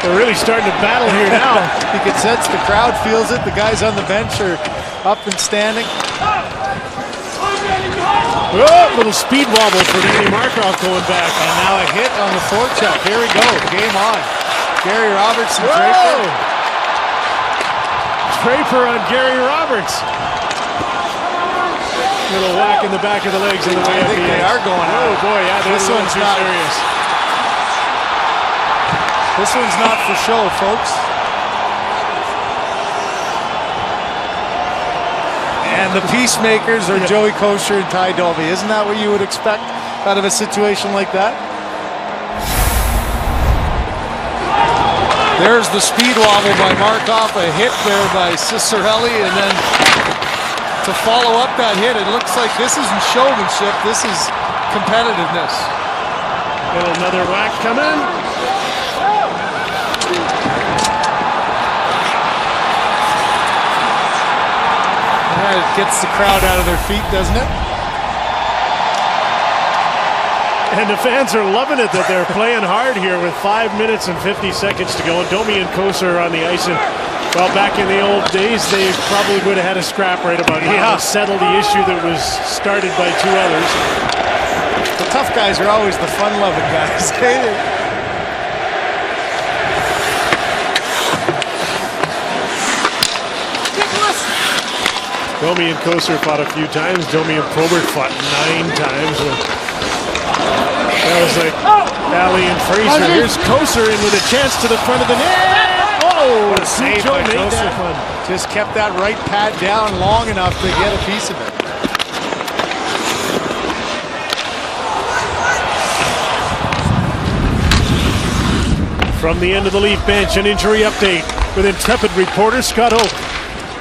They're really starting to battle here now. You can sense the crowd feels it. The guys on the bench are up and standing. Oh, little speed wobble for Danny Markov going back. And now a hit on the forecheck. Here we go. Game on. Gary Roberts and Draper. Draper on Gary Roberts. Little whack in the back of the legs on the way up. I think they are going out. Oh boy, yeah, this one's not serious. This one's not for show, folks. And the peacemakers are Joey Kosher and Ty Dolby. Isn't that what you would expect out of a situation like that? There's the speed wobble by Markov, a hit there by Cicerelli, and then to follow up that hit, it looks like this isn't showmanship, this is competitiveness. And another whack coming. It gets the crowd out of their feet, doesn't it? And the fans are loving it that they're playing hard here with 5 minutes and 50 seconds to go. And Domi and Kosar are on the ice. And, well, back in the old days, they probably would have had a scrap right about how to settle the issue that was started by two others. The tough guys are always the fun-loving guys. Domi and Kosar fought a few times. Domi and Probert fought 9 times. That was like Alley and Fraser. Here's Kosar in with a chance to the front of the net. Oh, what a save Joe by made Joseph. that one. Just kept that right pad down long enough to get a piece of it. From the end of the Leaf bench, an injury update with intrepid reporter Scott Oak.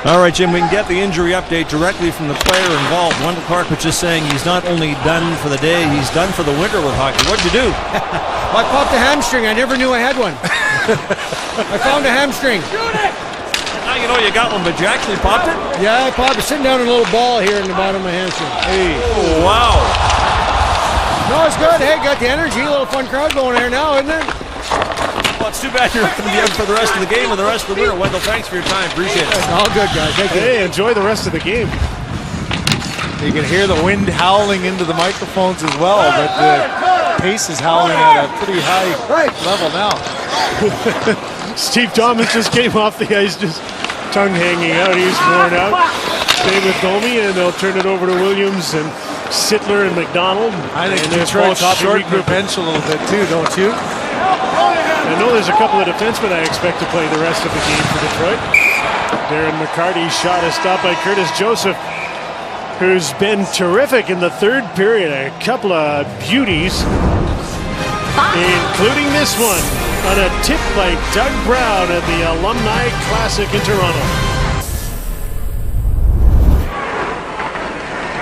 All right, Jim, we can get the injury update directly from the player involved. Wendell Clark was just saying he's not only done for the day, he's done for the winter with hockey. What'd you do? I popped a hamstring. I never knew I had one. I found a hamstring. Now you know you got one, but you actually popped it? Yeah, I popped it. Sitting down in a little ball here in the bottom of my hamstring. Hey. Oh, wow. No, it's good. Hey, got the energy. A little fun crowd going here now, isn't it? Well, it's too bad you're not going to be out for the rest of the game or the rest of the winter. Wendell, thanks for your time. Appreciate it. All good, guys. Thank you. Hey, enjoy the rest of the game. You can hear the wind howling into the microphones as well, but the pace is howling at a pretty high level now. Steve Thomas just came off the ice, just tongue hanging out. He's worn out. Stay with Domi, and they'll turn it over to Williams and Sittler and McDonald. I think and Detroit shortened the bench a little bit too, don't you? I know there's a couple of defensemen I expect to play the rest of the game for Detroit. Darren McCarty's shot is stopped by Curtis Joseph, who's been terrific in the third period. A couple of beauties, including this one on a tip by Doug Brown at the Alumni Classic in Toronto.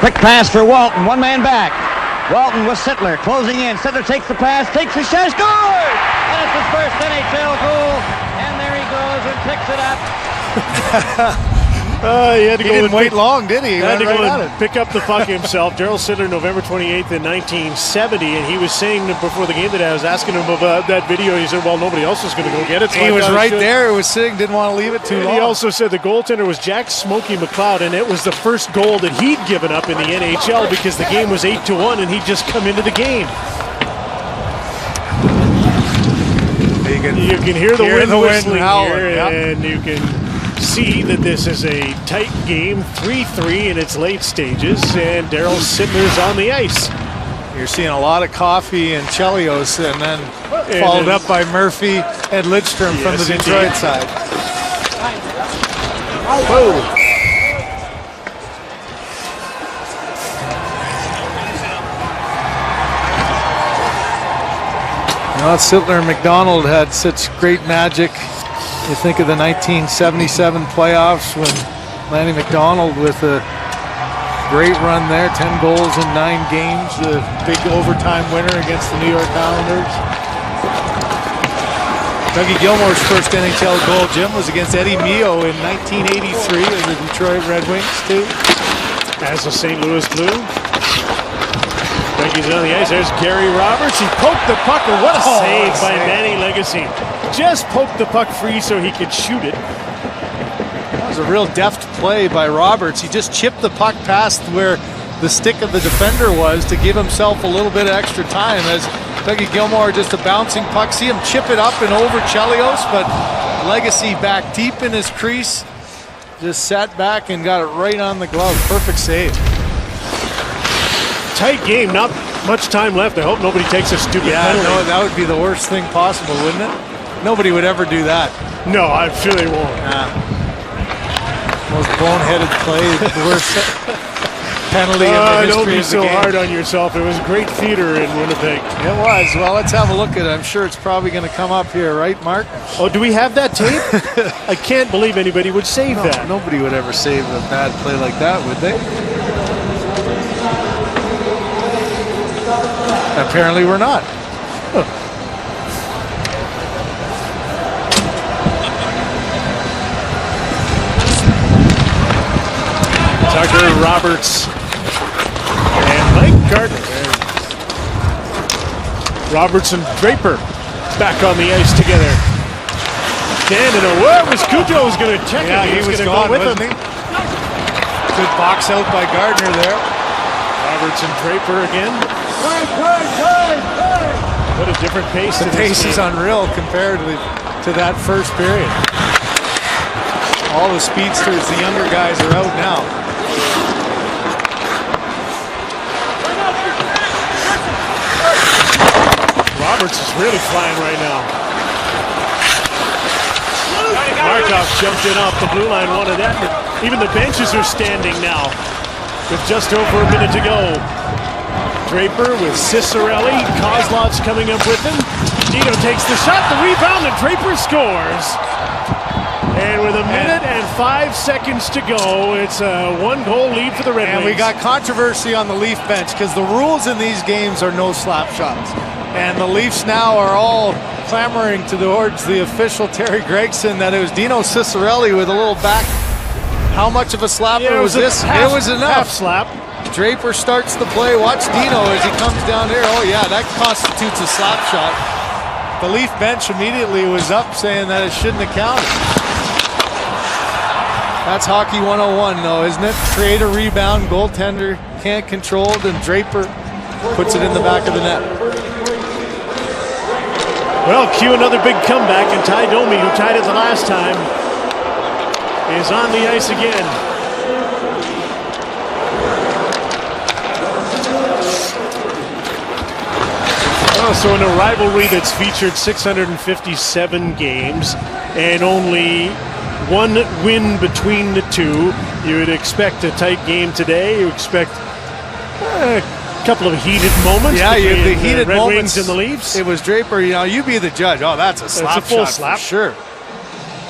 Quick pass for Walton, one man back. Walton with Sittler, closing in. Sittler takes the pass, takes the shot, scores! And it's his first NHL goal, and there he goes and picks it up. He didn't wait long, did he? He had to go and pick up the puck himself. Darryl Sittler, November 28th in 1970, and he was saying before the game that I was asking him about that video. He said, well, nobody else is going to go get it. So He was right there. It was sitting, didn't want to leave it too long. He also said the goaltender was Jack Smokey McLeod, and it was the first goal that he'd given up in the NHL because the game was 8-1, and he'd just come into the game. You can hear the wind whistling here, and you can see that this is a tight game, 3-3 in its late stages, and Darryl Sittler's on the ice. You're seeing a lot of coffee and Chelios, and then followed up by Murphy and Lidstrom from the Detroit side. Whoa. You know, Sittler and McDonald had such great magic. You think of the 1977 playoffs when Lanny McDonald with a great run there, 10 goals in 9 games, a big overtime winner against the New York Islanders. Dougie Gilmour's first NHL goal, Jim, was against Eddie Mio in 1983 of the Detroit Red Wings, too. As a St. Louis Blue. Dougie's on the ice. There's Gary Roberts. He poked the puck, and what a save by Manny Legacy. Just poked the puck free so he could shoot it. That was a real deft play by Roberts. He just chipped the puck past where the stick of the defender was to give himself a little bit of extra time, as Dougie Gilmour, just a bouncing puck. See him chip it up and over Chelios, but Legacy back deep in his crease, just sat back and got it right on the glove. Perfect save. Tight game, not much time left. I hope nobody takes a stupid penalty. No, that would be the worst thing possible, wouldn't it? Nobody would ever do that. No, I'm sure they won't. Most boneheaded play, the worst penalty in the history don't be of the so game. hard on yourself. It was great theater in Winnipeg. It was. Well, let's have a look at it. I'm sure it's probably going to come up here, right, Mark? Oh, do we have that tape? I can't believe anybody would save that. Nobody would ever save a bad play like that, would they? Apparently we're not. Tucker, Roberts, and Mike Gardner. Roberts and Draper back on the ice together. Standing away. Was Cujo was going to check it. He was going to gone, go with wasn't him. he? Good box out by Gardner there. Roberts and Draper again. What a different pace. The pace is unreal compared to that first period. All the speedsters, the younger guys are out now. Roberts is really flying right now. Markov jumped in off the blue line, wanted that. Even the benches are standing now with just over a minute to go. Draper with Cicerelli. Kozlov's coming up with him. Dino takes the shot, the rebound, and Draper scores. And with a minute and 5 seconds to go, it's a 1-goal lead for the Red Wings. And we got controversy on the Leaf bench because the rules in these games are no slap shots. And the Leafs now are all clamoring towards the official Terry Gregson that it was Dino Cicerelli with a little back. How much of a slapper was this? It was enough. Half slap. Draper starts the play. Watch Dino as he comes down here. Oh yeah, that constitutes a slap shot. The Leaf bench immediately was up saying that it shouldn't have counted. That's hockey 101 though, isn't it? Create a rebound, goaltender can't control it, and Draper puts it in the back of the net. Well, cue another big comeback, and Ty Domi, who tied it the last time, is on the ice again. So in a rivalry that's featured 657 games and only one win between the two, you would expect a tight game today. You expect a couple of heated moments. Yeah, the heated Red moments Wings and the Leafs. It was Draper. You be the judge. Oh, that's a slap It's a full shot slap. for sure.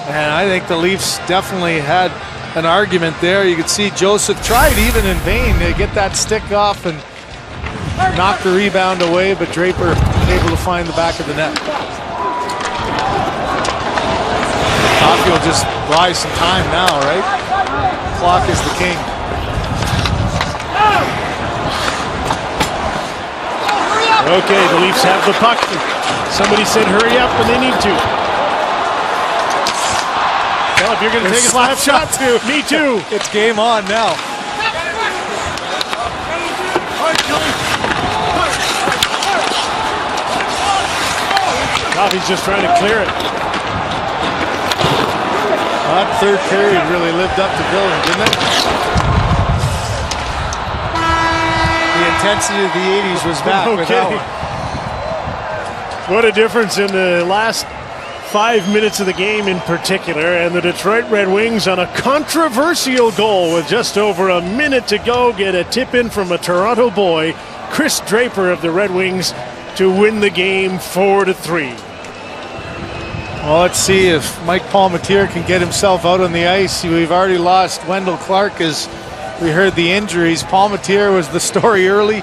And I think the Leafs definitely had an argument there. You could see Joseph tried even in vain to get that stick off and knock the rebound away, but Draper able to find the back of the net. Coffey will just buy some time now, right? Clock is the king. Okay, the Leafs have the puck. Somebody said hurry up, and they need to. Well, if you're going to take a slap shot too, me too. It's game on now. Coffey's just trying to clear it. That third period really lived up to billing, didn't it? The intensity of the 80s was back with that one. What a difference in the last 5 minutes of the game in particular, and the Detroit Red Wings on a controversial goal with just over a minute to go get a tip in from a Toronto boy, Chris Draper of the Red Wings, to win the game 4-3. Well, let's see if Mike Palmateer can get himself out on the ice. We've already lost Wendell Clark as we heard the injuries. Palmateer was the story early.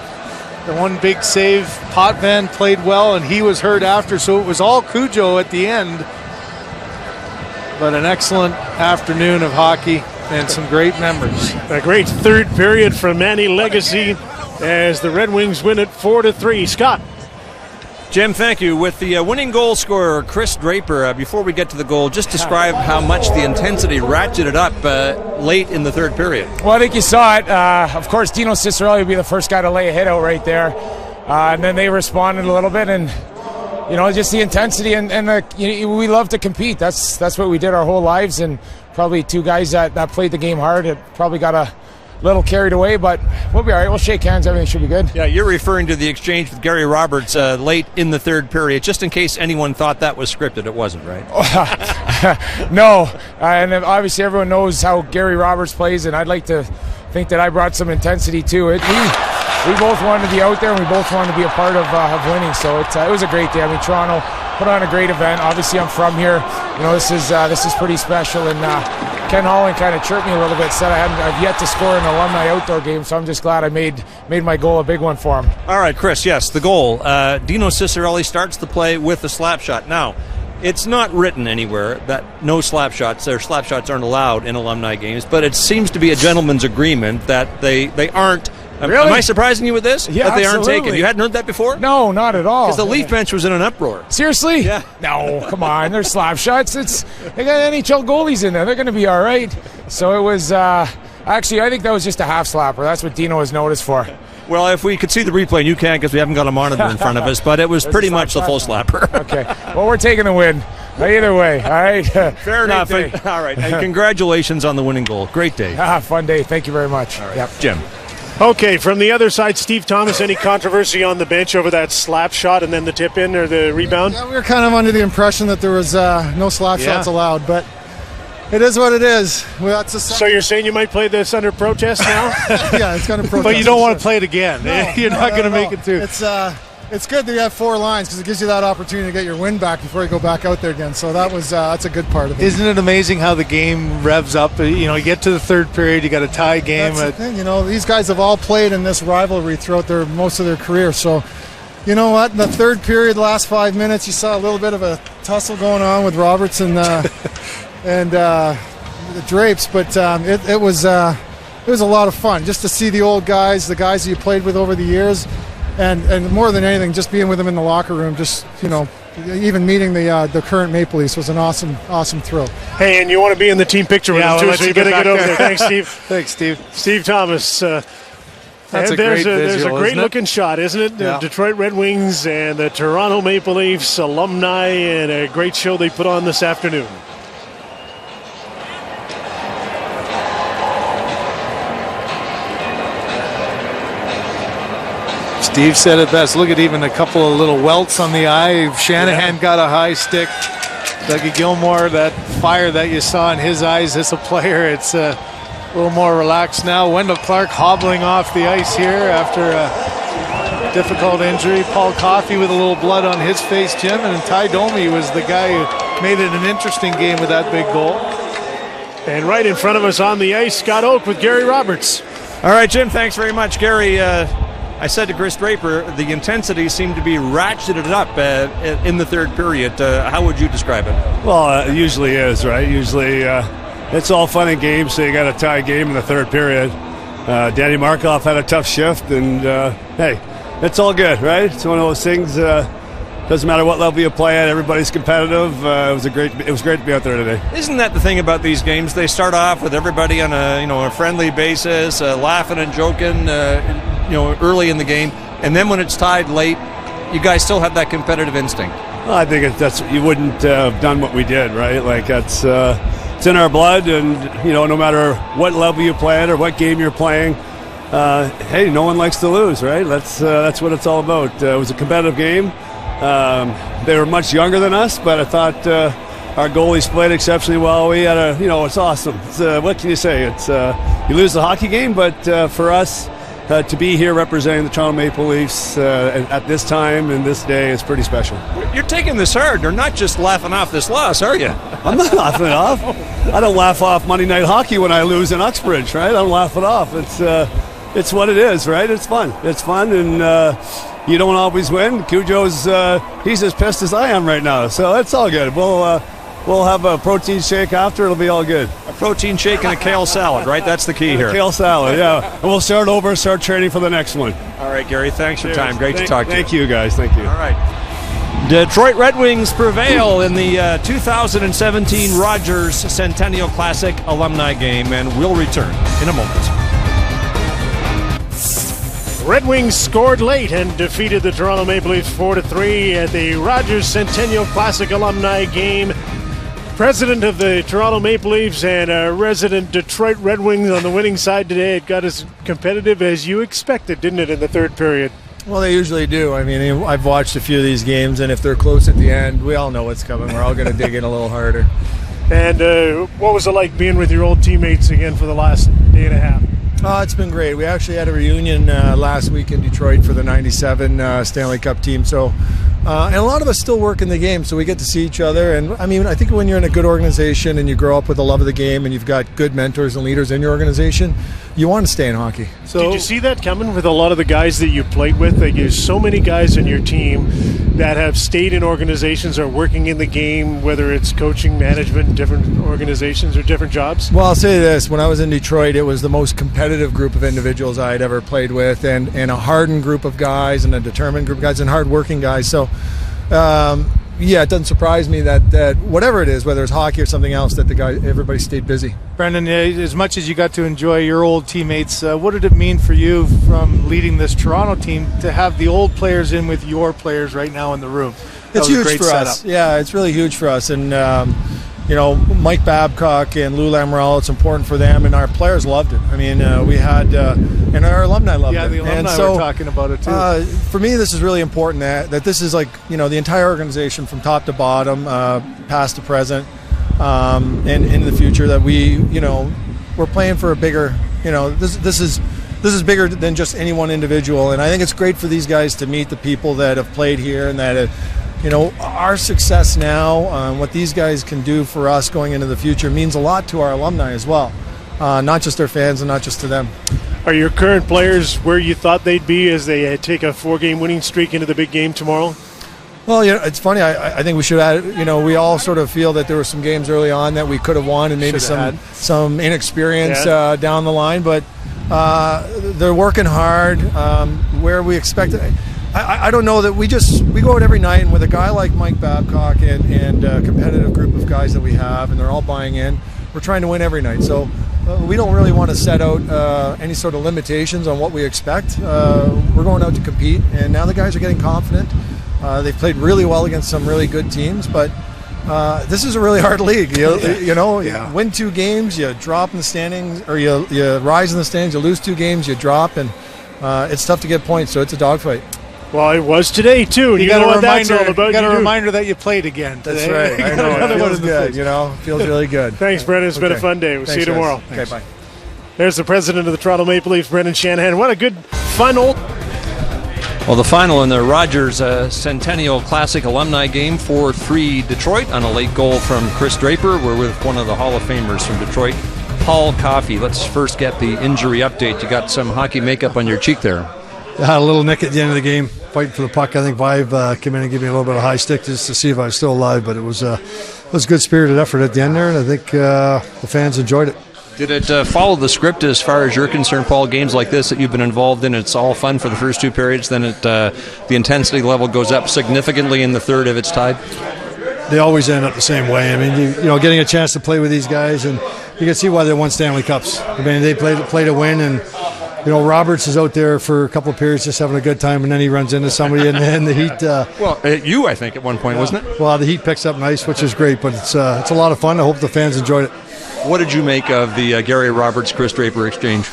The one big save. Potvin played well, and he was hurt after, so it was all Cujo at the end. But an excellent afternoon of hockey and some great memories. A great third period from Manny Legacy as the Red Wings win it 4-3. Scott. Jim, thank you. With the winning goal scorer, Chris Draper, before we get to the goal, just describe how much the intensity ratcheted up late in the third period. Well, I think you saw it. Of course, Dino Cicerelli would be the first guy to lay a hit out right there. And then they responded a little bit, and, just the intensity. And we love to compete. That's what we did our whole lives. And probably two guys that played the game hard. It probably got a little carried away, but we'll be all right. We'll shake hands. Everything should be good. Yeah, you're referring to the exchange with Gary Roberts late in the third period. Just in case anyone thought that was scripted, it wasn't, right? No. And obviously everyone knows how Gary Roberts plays, and I'd like to think that I brought some intensity to it. We both wanted to be out there, and we both wanted to be a part of winning. So it was a great day. I mean, Toronto put on a great event. Obviously, I'm from here. This is pretty special, and Ken Holland kind of chirped me a little bit, said I've yet to score an alumni outdoor game, so I'm just glad I made my goal a big one for him. All right, Chris, yes, the goal. Dino Cicerelli starts the play with a slap shot. Now, it's not written anywhere that no slap shots, or slap shots aren't allowed in alumni games, but it seems to be a gentleman's agreement that they aren't. Really? Am I surprising you with this? Yeah, that they aren't absolutely. taken? You hadn't heard that before? No, not at all. Because the Leaf bench was in an uproar. Seriously? Yeah. No, come on. They're slap shots. They got NHL goalies in there. They're going to be all right. So it was, actually, I think that was just a half slapper. That's what Dino was noticed for. Well, if we could see the replay, and you can't because we haven't got a monitor in front of us, but it was pretty much the full slapper. Okay. Well, we're taking the win. Either way, all right? Fair enough. All right. And congratulations on the winning goal. Great day. Fun day. Thank you very much. All right. Yep. Jim. Okay, from the other side, Steve Thomas, any controversy on the bench over that slap shot and then the tip in or the rebound? Yeah, we were kind of under the impression that there was no slap shots allowed, but It is what it is. Well, that's So you're saying you might play this under protest now? Yeah, it's going to protest. But you don't want to play it again. You're not going to make it through. It's good that you have 4 lines because it gives you that opportunity to get your wind back before you go back out there again. So that's a good part of it. Isn't it amazing how the game revs up? You get to the third period, you got a tie game. That's the thing, these guys have all played in this rivalry throughout most of their career. So, you know what? In the third period, last 5 minutes, you saw a little bit of a tussle going on with Roberts and the Drapes, but it was a lot of fun just to see the old guys, the guys that you played with over the years. And more than anything, just being with them in the locker room, even meeting the current Maple Leafs was an awesome thrill. Hey, and you want to be in the team picture with us too, so you got to get over there. Thanks, Steve. Thanks, Steve. Steve Thomas. That's there's a great looking shot, isn't it? Yeah. The Detroit Red Wings and the Toronto Maple Leafs alumni, and a great show they put on this afternoon. Steve said it best. Look at even a couple of little welts on the eye. Shanahan got a high stick. Dougie Gilmour, that fire that you saw in his eyes as a player, it's a little more relaxed now. Wendell Clark hobbling off the ice here after a difficult injury. Paul Coffey with a little blood on his face, Jim. And Ty Domi was the guy who made it an interesting game with that big goal. And right in front of us on the ice, Scott Oak with Gary Roberts. All right, Jim, thanks very much. Gary, I said to Chris Draper, the intensity seemed to be ratcheted up in the third period. How would you describe it? Well, it usually is, right? Usually it's all fun and games, so you got a tie game in the third period. Danny Markov had a tough shift, and hey, it's all good, right? It's one of those things. Doesn't matter what level you play at, everybody's competitive. It was great to be out there today. Isn't that the thing about these games? They start off with everybody on a friendly basis, laughing and joking, early in the game, and then when it's tied late, you guys still have that competitive instinct. Well, I think that's you wouldn't have done what we did, right? Like that's it's in our blood, and no matter what level you play at or what game you're playing, hey, no one likes to lose, right? That's what it's all about. It was a competitive game. They were much younger than us, but I thought our goalies played exceptionally well. We had it's awesome. What can you say? It's you lose the hockey game, but for us to be here representing the Toronto Maple Leafs at this time and this day is pretty special. You're taking this hard. You're not just laughing off this loss, are you? I'm not laughing it off. I don't laugh off Monday Night Hockey when I lose in Uxbridge, right? I don't laugh it off. It's what it is, right? It's fun. It's fun, and you don't always win. Cujo's he's as pissed as I am right now, so it's all good. We'll have a protein shake after. It'll be all good. A protein shake and a kale salad, right? That's the key here. Kale salad, yeah. And we'll start training for the next one. All right, Gary, thanks for your time. Great to talk to you. Thank you, guys. Thank you. All right. Detroit Red Wings prevail in the 2017 Rogers Centennial Classic alumni game, and we'll return in a moment. Red Wings scored late and defeated the Toronto Maple Leafs 4-3 at the Rogers Centennial Classic alumni game. President of the Toronto Maple Leafs and resident Detroit Red Wings on the winning side today. It got as competitive as you expected, didn't it, in the third period? Well, they usually do. I mean, I've watched a few of these games, and if they're close at the end, we all know what's coming. We're all going to dig in a little harder. And what was it like being with your old teammates again for the last day and a half? It's been great. We actually had a reunion last week in Detroit for the 97 Stanley Cup team. So, and a lot of us still work in the game, so we get to see each other. And I mean, I think when you're in a good organization and you grow up with a love of the game and you've got good mentors and leaders in your organization, you want to stay in hockey. So, did you see that coming with a lot of the guys that you played with? Like, there's so many guys in your team that have stayed in organizations or working in the game, whether it's coaching, management, different organizations or different jobs? Well, I'll say this. When I was in Detroit, it was the most competitive group of individuals I had ever played with, and a hardened group of guys and a determined group of guys and hardworking guys. So, yeah, it doesn't surprise me that whatever it is, whether it's hockey or something else, that everybody stayed busy. Brendan, as much as you got to enjoy your old teammates, what did it mean for you from leading this Toronto team to have the old players in with your players right now in the room? It's huge for us. Yeah, it's really huge for us. And, Mike Babcock and Lou Lamorello, it's important for them, and our players loved it. I mean, we had, and our alumni loved it. Yeah, the alumni were talking about it too. For me, this is really important that this is like, the entire organization from top to bottom, past to present, and in the future that we're playing for a bigger, this is bigger than just any one individual. And I think it's great for these guys to meet the people that have played here and that our success now, what these guys can do for us going into the future means a lot to our alumni as well, not just their fans and not just to them. Are your current players where you thought they'd be as they take a 4-game winning streak into the big game tomorrow? Well, it's funny. I think we should add. we all sort of feel that there were some games early on that we could have won, and maybe some inexperience down the line. But they're working hard. Where we expected. I don't know that we go out every night, and with a guy like Mike Babcock and a competitive group of guys that we have, and they're all buying in, we're trying to win every night. So we don't really want to set out any sort of limitations on what we expect. We're going out to compete, and now the guys are getting confident. They've played really well against some really good teams, but this is a really hard league. You win 2 games, you drop in the standings, or you rise in the standings. You lose 2 games, you drop, and it's tough to get points. So it's a dogfight. Well, it was today too. You got what that's all about. You got a reminder that you played again today. That's right. I know. It feels good. Feels really good. Thanks, Brendan. It's been a fun day. We'll see you tomorrow. Okay, bye. There's the president of the Toronto Maple Leafs, Brendan Shanahan. What a good, fun old. Well, the final in the Rogers Centennial Classic alumni game, 4-3 Detroit on a late goal from Chris Draper. We're with one of the Hall of Famers from Detroit, Paul Coffey. Let's first get the injury update. You got some hockey makeup on your cheek there. Yeah, a little nick at the end of the game, fighting for the puck. I think Vive came in and gave me a little bit of high stick just to see if I was still alive, but it was a good spirited effort at the end there, and I think the fans enjoyed it. Did it follow the script as far as you're concerned, Paul? Games like this that you've been involved in, it's all fun for the first 2 periods, then the intensity level goes up significantly in the third if it's tied? They always end up the same way. I mean, getting a chance to play with these guys, and you can see why they won Stanley Cups. I mean, they play to win, and Roberts is out there for a couple of periods just having a good time, and then he runs into somebody, and then the Heat... you, I think, at one point, wasn't it? Well, the Heat picks up nice, which is great, but it's a lot of fun. I hope the fans enjoyed it. What did you make of the Gary Roberts-Chris Draper exchange?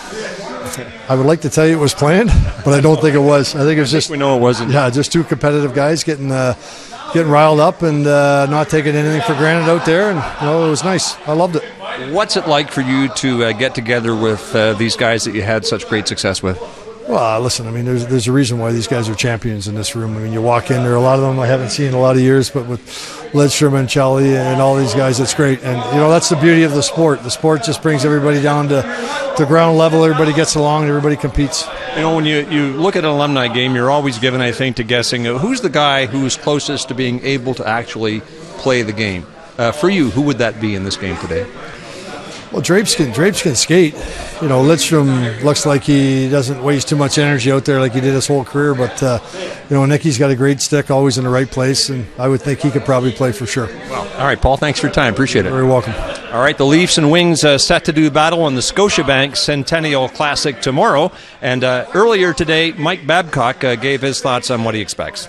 I would like to tell you it was planned, but I don't think it was. I think it was just... we know it wasn't. Yeah, just 2 competitive guys getting riled up and not taking anything for granted out there, and it was nice. I loved it. What's it like for you to get together with these guys that you had such great success with? Well, listen, I mean, there's a reason why these guys are champions in this room. I mean, you walk in, there are a lot of them I haven't seen in a lot of years, but with Lidstrom and Chelly and all these guys, it's great. And, that's the beauty of the sport. The sport just brings everybody down to ground level. Everybody gets along and everybody competes. When you look at an alumni game, you're always given, I think, to guessing who's the guy who's closest to being able to actually play the game. For you, who would that be in this game today? Well, Drapes can skate. Lidstrom looks like he doesn't waste too much energy out there like he did his whole career. But, Nicky's got a great stick, always in the right place, and I would think he could probably play for sure. Well, all right, Paul, thanks for your time. Appreciate it. You're very welcome. All right, the Leafs and Wings set to do battle in the Scotiabank Centennial Classic tomorrow. And earlier today, Mike Babcock gave his thoughts on what he expects.